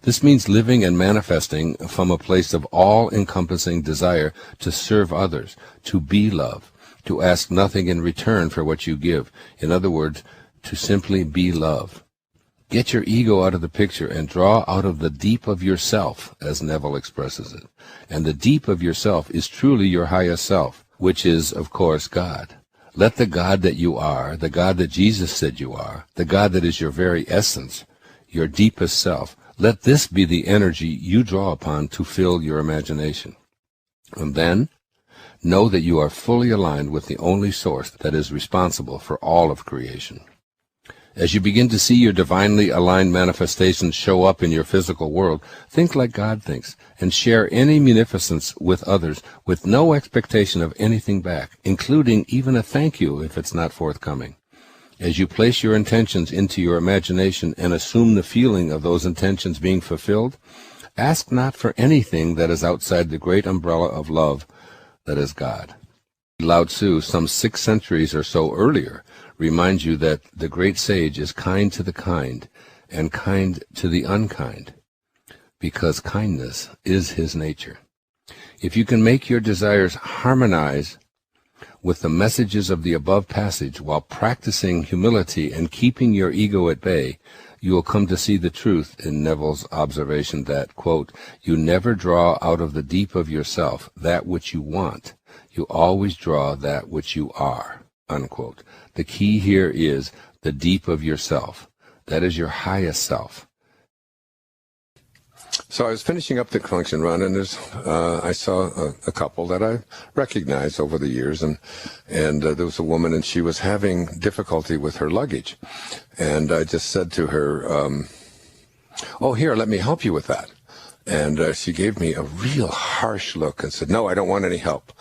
This means living and manifesting from a place of all-encompassing desire to serve others, to be love, to ask nothing in return for what you give. In other words, to simply be love. Get your ego out of the picture and draw out of the deep of yourself, as Neville expresses it. And the deep of yourself is truly your highest self, which is, of course, God. Let the God that you are, the God that Jesus said you are, the God that is your very essence, your deepest self, let this be the energy you draw upon to fill your imagination. And then, know that you are fully aligned with the only source that is responsible for all of creation. As you begin to see your divinely aligned manifestations show up in your physical world, think like God thinks, and share any munificence with others with no expectation of anything back, including even a thank you if it's not forthcoming. As you place your intentions into your imagination and assume the feeling of those intentions being fulfilled, ask not for anything that is outside the great umbrella of love that is God. Lao Tzu, some 6 centuries or so earlier, reminds you that the great sage is kind to the kind and kind to the unkind, because kindness is his nature. If you can make your desires harmonize with the messages of the above passage while practicing humility and keeping your ego at bay, you will come to see the truth in Neville's observation that, quote, you never draw out of the deep of yourself that which you want. You always draw that which you are, unquote. The key here is the deep of yourself. That is your highest self. So I was finishing up the function run, and I saw a couple that I recognized over the years, and there was a woman, and she was having difficulty with her luggage. And I just said to her, oh, here, let me help you with that. And she gave me a real harsh look and said, no, I don't want any help.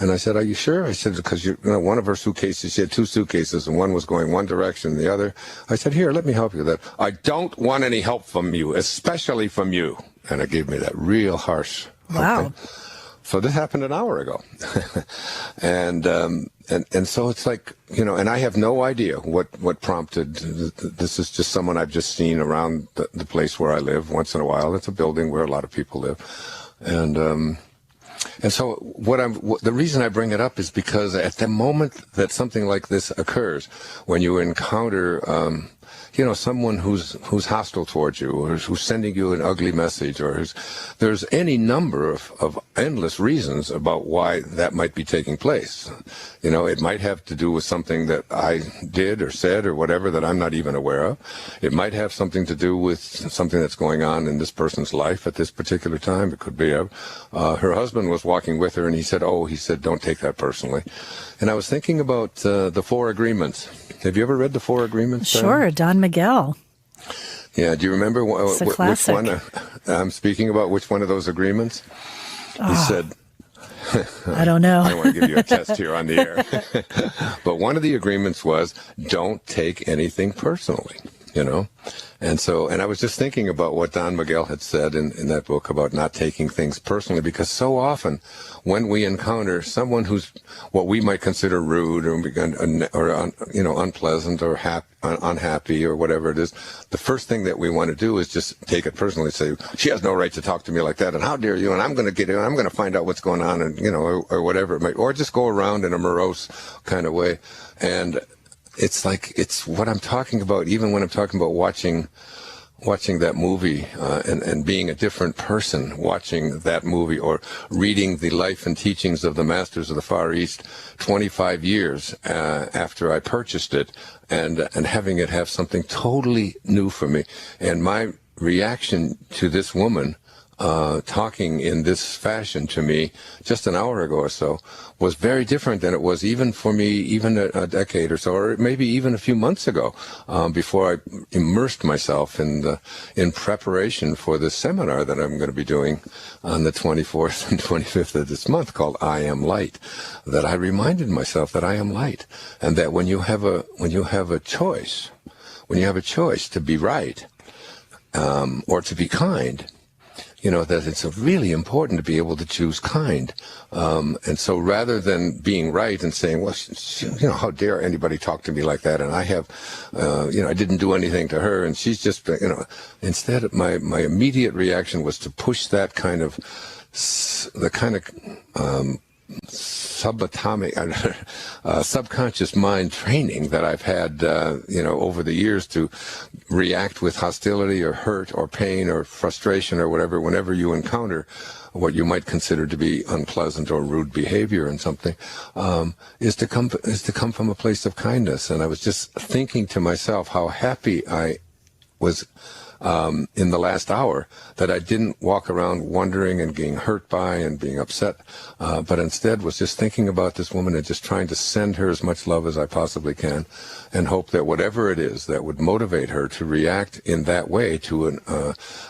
And I said, are you sure? I said, because one of her suitcases, she had 2 suitcases, and one was going one direction and the other. I said, here, let me help you with that. I don't want any help from you, especially from you. And it gave me that real harsh. Wow. Okay. So this happened an hour ago. And so it's like, and I have no idea what prompted. This is just someone I've just seen around the place where I live once in a while. It's a building where a lot of people live. And so the reason I bring it up is because at the moment that something like this occurs, when you encounter, someone who's hostile towards you, or who's sending you an ugly message, or there's any number of endless reasons about why that might be taking place. It might have to do with something that I did or said or whatever that I'm not even aware of. It might have something to do with something that's going on in this person's life at this particular time. It could be her husband was walking with her, and he said, don't take that personally. And I was thinking about the 4 agreements. Have you ever read the 4 agreements? Sure, Don Miguel. Yeah, do you remember which one I'm speaking about? Which one of those agreements? He said, I don't know. I don't want to give you a test here on the air. But one of the agreements was, don't take anything personally, And I was just thinking about what Don Miguel had said in that book about not taking things personally, because so often when we encounter someone who's what we might consider rude or unpleasant or unhappy or whatever it is, the first thing that we want to do is just take it personally, say, she has no right to talk to me like that, and how dare you, and I'm going to get in, I'm going to find out what's going on, and or whatever it might, or just go around in a morose kind of way. And it's what I'm talking about, even when I'm talking about watching that movie and being a different person watching that movie, or reading the life and teachings of the Masters of the Far East 25 years after I purchased it, and having it have something totally new for me. And my reaction to this woman talking in this fashion to me just an hour ago or so was very different than it was even for me even a decade or so, or maybe even a few months ago, before I immersed myself in preparation for the seminar that I'm going to be doing on the 24th and 25th of this month called I Am Light, that I reminded myself that I am light, and that when you have a choice to be right, or to be kind, that it's really important to be able to choose kind. And so rather than being right and saying, well, how dare anybody talk to me like that? And I have, I didn't do anything to her, and she's just, instead my immediate reaction was to push that kind of, subatomic, subconscious mind training that I've had, over the years to react with hostility or hurt or pain or frustration or whatever, whenever you encounter what you might consider to be unpleasant or rude behavior in something, is to come from a place of kindness. And I was just thinking to myself how happy I was in the last hour that I didn't walk around wondering and being hurt by and being upset, but instead was just thinking about this woman and just trying to send her as much love as I possibly can, and hope that whatever it is that would motivate her to react in that way to an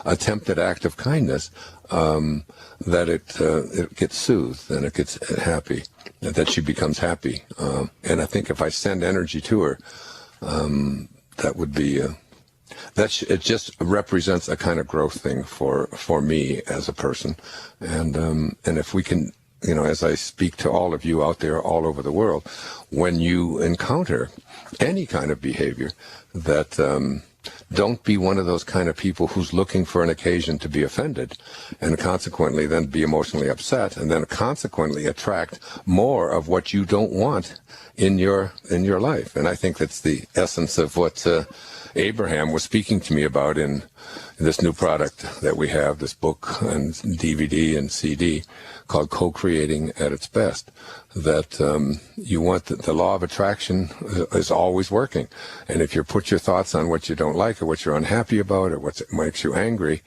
attempted act of kindness, that it gets soothed and it gets happy, and that she becomes happy. And I think if I send energy to her, that would be it just represents a kind of growth thing for me as a person, and if we can, as I speak to all of you out there all over the world, when you encounter any kind of behavior that don't be one of those kind of people who's looking for an occasion to be offended, and consequently then be emotionally upset, and then consequently attract more of what you don't want in your life. And I think that's the essence of what Abraham was speaking to me about in this new product that we have, this book and DVD and CD called Co-Creating at Its Best, that you want the law of attraction is always working. And if you put your thoughts on what you don't like or what you're unhappy about or what makes you angry,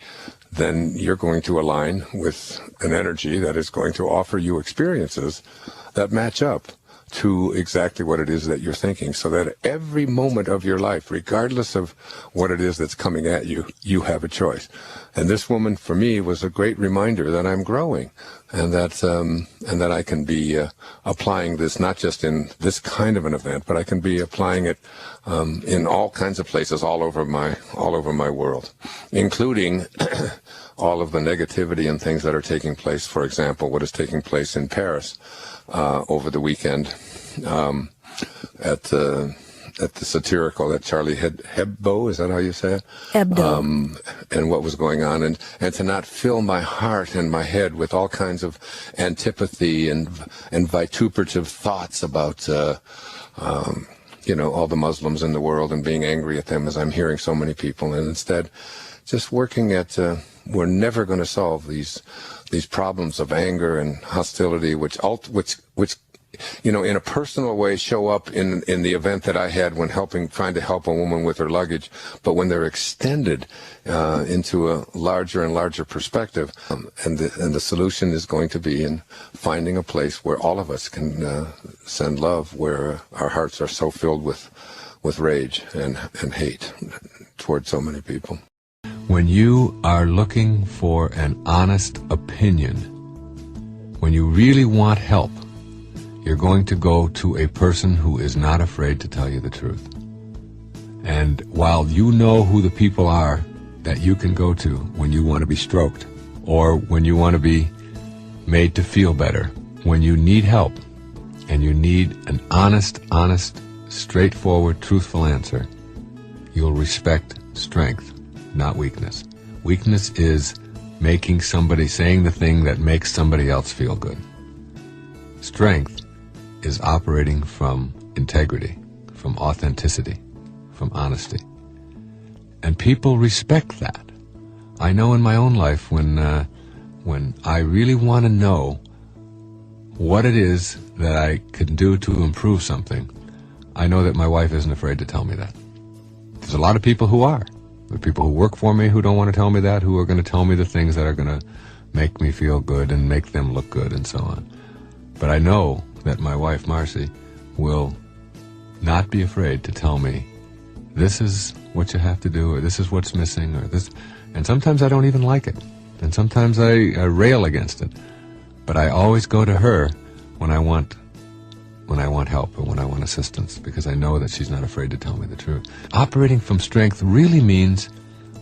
then you're going to align with an energy that is going to offer you experiences that match up to exactly what it is that you're thinking, so that every moment of your life, regardless of what it is that's coming at you, you have a choice. And this woman, for me, was a great reminder that I'm growing, and that I can be applying this not just in this kind of an event, but I can be applying it in all kinds of places all over my world, including all of the negativity and things that are taking place. For example, what is taking place in Paris over the weekend at the satirical, that Charlie Hebdo, is that how you say it? Hebdo. And what was going on, and to not fill my heart and my head with all kinds of antipathy and vituperative thoughts about all the Muslims in the world and being angry at them, as I'm hearing so many people, and instead just working at we're never going to solve these problems of anger and hostility, which in a personal way show up in the event that I had when trying to help a woman with her luggage, but when they're extended into a larger and larger perspective, and the solution is going to be in finding a place where all of us can send love, where our hearts are so filled with rage and hate towards so many people. When you are looking for an honest opinion, when you really want help, you're going to go to a person who is not afraid to tell you the truth. And while you know who the people are that you can go to when you want to be stroked, or when you want to be made to feel better, when you need help, and you need an honest, straightforward, truthful answer, you'll respect strength, not weakness. Weakness is saying the thing that makes somebody else feel good. Strength is operating from integrity, from authenticity, from honesty. And people respect that. I know in my own life when I really want to know what it is that I can do to improve something, I know that my wife isn't afraid to tell me that. There's a lot of people who are. The people who work for me who don't want to tell me that, who are going to tell me the things that are going to make me feel good and make them look good and so on. But I know that my wife, Marcy, will not be afraid to tell me, this is what you have to do, or this is what's missing, or this. And sometimes I don't even like it. And sometimes I rail against it. But I always go to her when I want help or when I want assistance, because I know that she's not afraid to tell me the truth. Operating from strength really means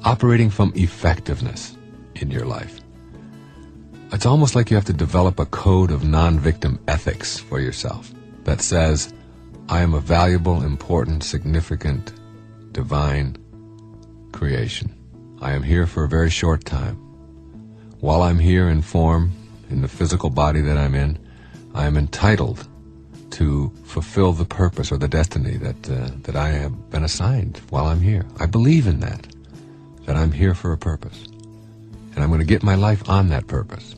operating from effectiveness in your life. It's almost like you have to develop a code of non-victim ethics for yourself that says, I am a valuable, important, significant, divine creation. I am here for a very short time. While I'm here in form, in the physical body that I'm in, I am entitled to fulfill the purpose or the destiny that I have been assigned while I'm here. I believe in that I'm here for a purpose. And I'm going to get my life on that purpose.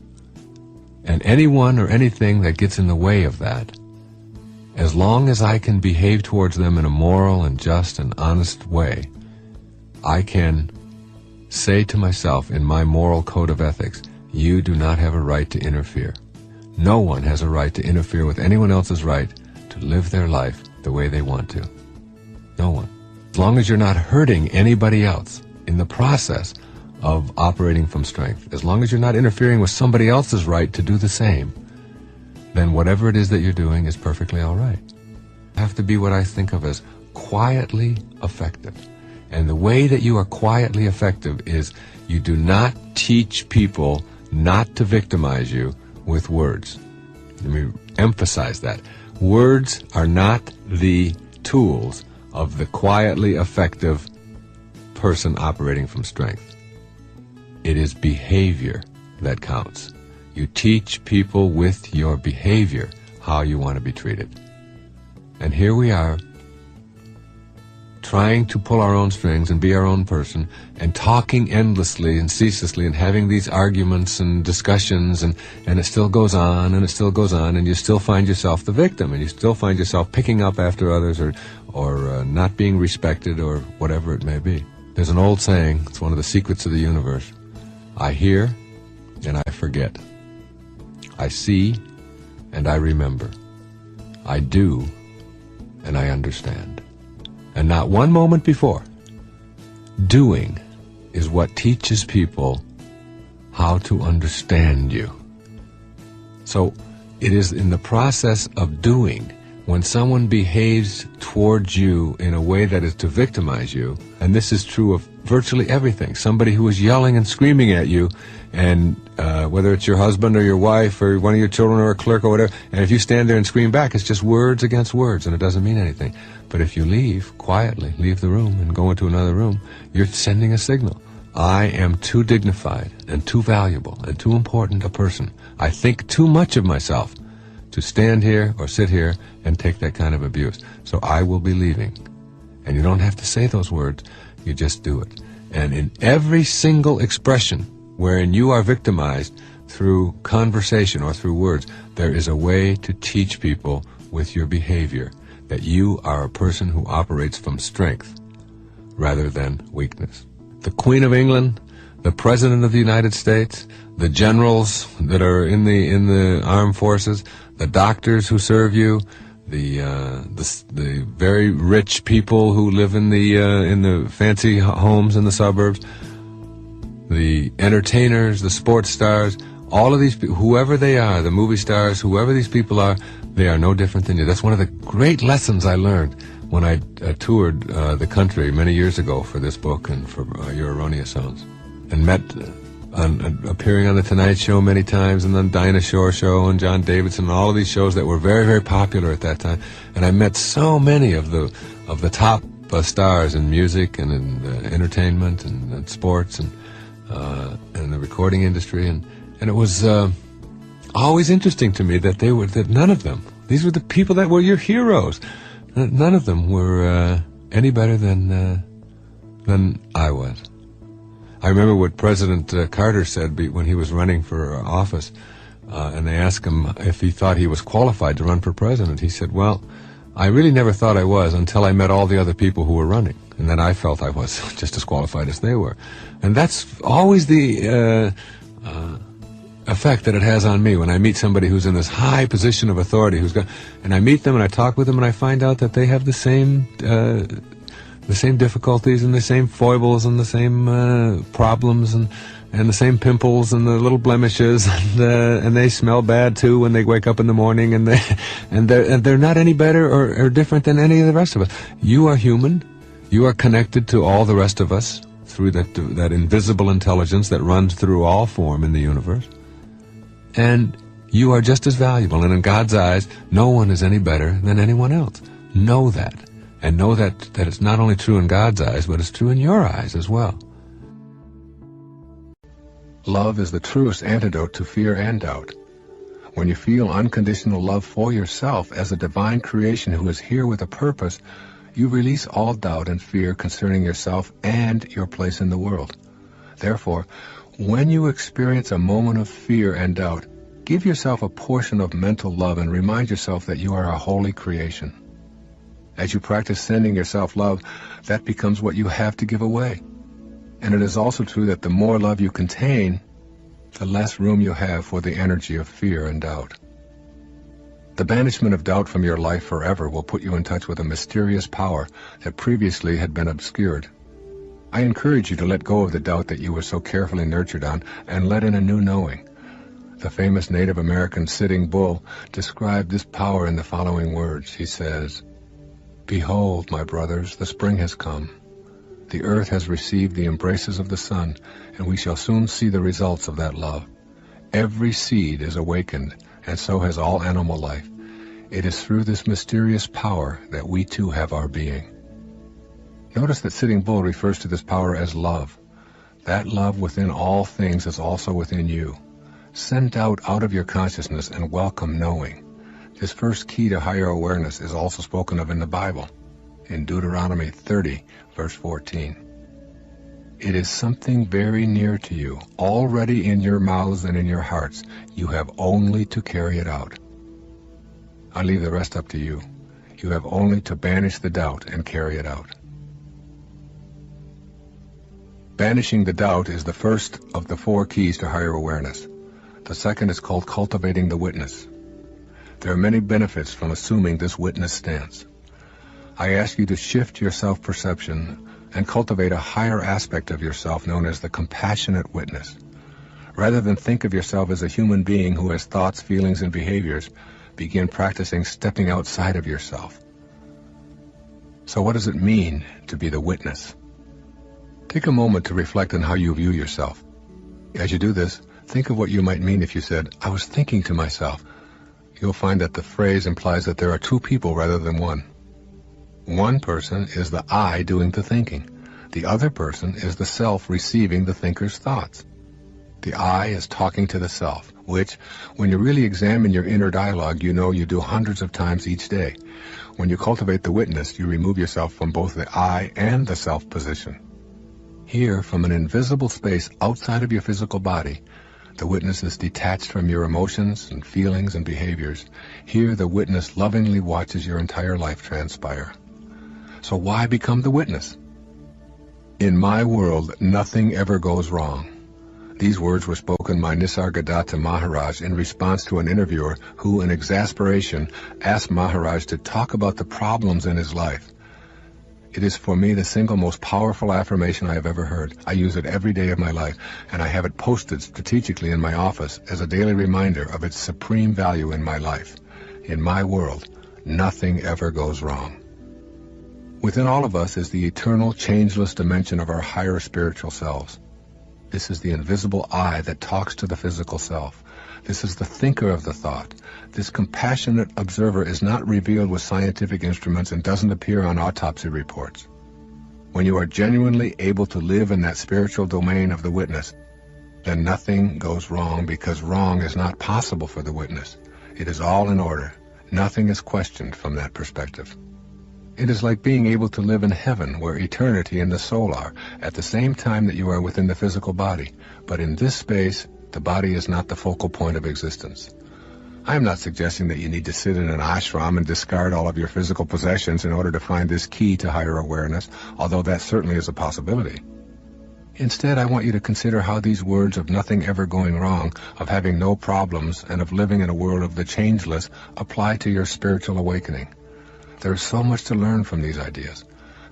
And anyone or anything that gets in the way of that, as long as I can behave towards them in a moral and just and honest way, I can say to myself in my moral code of ethics, you do not have a right to interfere. No one has a right to interfere with anyone else's right to live their life the way they want to. No one. As long as you're not hurting anybody else in the process of operating from strength, as long as you're not interfering with somebody else's right to do the same, then whatever it is that you're doing is perfectly all right. You have to be what I think of as quietly effective. And the way that you are quietly effective is you do not teach people not to victimize you with words. Let me emphasize that. Words are not the tools of the quietly effective person operating from strength. It is behavior that counts. You teach people with your behavior how you want to be treated. And here we are, trying to pull our own strings and be our own person, and talking endlessly and ceaselessly and having these arguments and discussions, and it still goes on and it still goes on, and you still find yourself the victim, and you still find yourself picking up after others or not being respected or whatever it may be. There's an old saying, it's one of the secrets of the universe. I hear and I forget. I see and I remember. I do and I understand. And not one moment before. Doing is what teaches people how to understand you. So it is in the process of doing, when someone behaves towards you in a way that is to victimize you, and this is true of virtually everything. Somebody who is yelling and screaming at you, and whether it's your husband or your wife or one of your children or a clerk or whatever, and if you stand there and scream back, it's just words against words, and it doesn't mean anything. But if you leave quietly, leave the room and go into another room, you're sending a signal. I am too dignified and too valuable and too important a person. I think too much of myself to stand here or sit here and take that kind of abuse. So I will be leaving. And you don't have to say those words, you just do it. And in every single expression wherein you are victimized through conversation or through words, there is a way to teach people with your behavior that you are a person who operates from strength rather than weakness. The Queen of England, the President of the United States, the generals that are in the armed forces, the doctors who serve you, the very rich people who live in the fancy homes in the suburbs, the entertainers, the sports stars, all of these people, whoever they are, the movie stars, whoever these people are, they are no different than you. That's one of the great lessons I learned when I toured the country many years ago for this book and for Your Erroneous Zones, and met appearing on The Tonight Show many times, and then Dinah Shore Show and John Davidson, and all of these shows that were very, very popular at that time. And I met so many of the top stars in music and in entertainment and sports and the recording industry, and it was always interesting to me that none of them, these were the people that were your heroes. None of them were any better than I was. I remember what President Carter said when he was running for office, and they asked him if he thought he was qualified to run for president. He said, well, I really never thought I was until I met all the other people who were running. and that I felt I was just as qualified as they were. And that's always the effect that it has on me when I meet somebody who's in this high position of authority, and I meet them and I talk with them and I find out that they have the same difficulties and the same foibles and the same problems and the same pimples and the little blemishes, and they smell bad too when they wake up in the morning, and they're not any better or different than any of the rest of us. You are human. You are connected to all the rest of us through that invisible intelligence that runs through all form in the universe. And you are just as valuable, and in God's eyes, no one is any better than anyone else. Know that, and know that it's not only true in God's eyes, but it's true in your eyes as well. Love is the truest antidote to fear and doubt. When you feel unconditional love for yourself as a divine creation who is here with a purpose, you release all doubt and fear concerning yourself and your place in the world. Therefore, when you experience a moment of fear and doubt, give yourself a portion of mental love and remind yourself that you are a holy creation. As you practice sending yourself love, that becomes what you have to give away. And it is also true that the more love you contain, the less room you have for the energy of fear and doubt. The banishment of doubt from your life forever will put you in touch with a mysterious power that previously had been obscured. I encourage you to let go of the doubt that you were so carefully nurtured on and let in a new knowing. The famous Native American Sitting Bull described this power in the following words. He says, "Behold, my brothers, the spring has come. The earth has received the embraces of the sun, and we shall soon see the results of that love. Every seed is awakened, and so has all animal life. It is through this mysterious power that we too have our being." Notice that Sitting Bull refers to this power as love. That love within all things is also within you. Send doubt out of your consciousness and welcome knowing. This first key to higher awareness is also spoken of in the Bible, in Deuteronomy 30, verse 14. It is something very near to you, already in your mouths and in your hearts. You have only to carry it out. I leave the rest up to you. You have only to banish the doubt and carry it out. Banishing the doubt is the first of the 4 keys to higher awareness. The second is called cultivating the witness. There are many benefits from assuming this witness stance. I ask you to shift your self-perception and cultivate a higher aspect of yourself known as the compassionate witness. Rather than think of yourself as a human being who has thoughts, feelings, and behaviors, begin practicing stepping outside of yourself. So what does it mean to be the witness? Take a moment to reflect on how you view yourself. As you do this, think of what you might mean if you said, "I was thinking to myself." You'll find that the phrase implies that there are 2 people rather than one. One person is the I doing the thinking. The other person is the self receiving the thinker's thoughts. The I is talking to the self, which, when you really examine your inner dialogue, you know you do hundreds of times each day. When you cultivate the witness, you remove yourself from both the I and the self position. Here, from an invisible space outside of your physical body, the witness is detached from your emotions and feelings and behaviors. Here, the witness lovingly watches your entire life transpire. So why become the witness? In my world, nothing ever goes wrong. These words were spoken by Nisargadatta Maharaj in response to an interviewer who, in exasperation, asked Maharaj to talk about the problems in his life. It is for me the single most powerful affirmation I have ever heard. I use it every day of my life, and I have it posted strategically in my office as a daily reminder of its supreme value in my life. In my world, nothing ever goes wrong. Within all of us is the eternal, changeless dimension of our higher spiritual selves. This is the invisible I that talks to the physical self. This is the thinker of the thought. This compassionate observer is not revealed with scientific instruments and doesn't appear on autopsy reports. When you are genuinely able to live in that spiritual domain of the witness, then nothing goes wrong, because wrong is not possible for the witness. It is all in order. Nothing is questioned from that perspective. It is like being able to live in heaven, where eternity and the soul are, at the same time that you are within the physical body. But in this space, the body is not the focal point of existence. I am not suggesting that you need to sit in an ashram and discard all of your physical possessions in order to find this key to higher awareness, although that certainly is a possibility. Instead, I want you to consider how these words of nothing ever going wrong, of having no problems, and of living in a world of the changeless apply to your spiritual awakening. There is so much to learn from these ideas.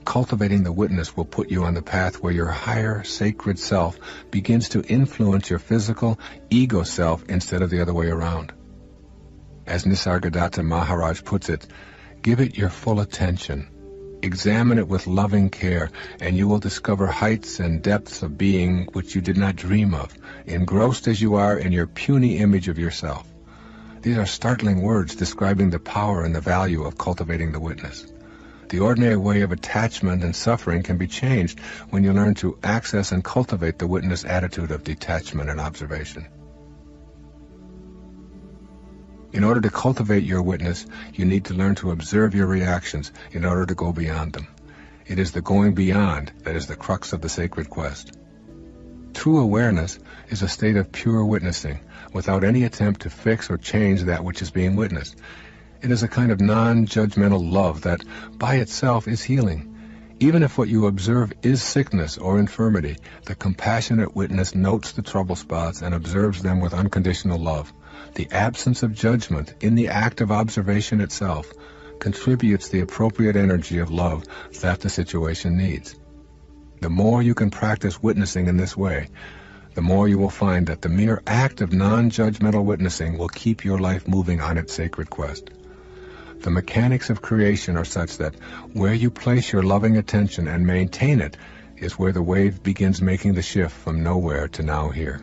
Cultivating the witness will put you on the path where your higher, sacred self begins to influence your physical, ego self instead of the other way around. As Nisargadatta Maharaj puts it, give it your full attention. Examine it with loving care, and you will discover heights and depths of being which you did not dream of, engrossed as you are in your puny image of yourself. These are startling words describing the power and the value of cultivating the witness. The ordinary way of attachment and suffering can be changed when you learn to access and cultivate the witness attitude of detachment and observation. In order to cultivate your witness, you need to learn to observe your reactions in order to go beyond them. It is the going beyond that is the crux of the sacred quest. True awareness is a state of pure witnessing, without any attempt to fix or change that which is being witnessed. It is a kind of non-judgmental love that, by itself, is healing. Even if what you observe is sickness or infirmity, the compassionate witness notes the trouble spots and observes them with unconditional love. The absence of judgment in the act of observation itself contributes the appropriate energy of love that the situation needs. The more you can practice witnessing in this way, the more you will find that the mere act of non-judgmental witnessing will keep your life moving on its sacred quest. The mechanics of creation are such that where you place your loving attention and maintain it is where the wave begins making the shift from nowhere to now here.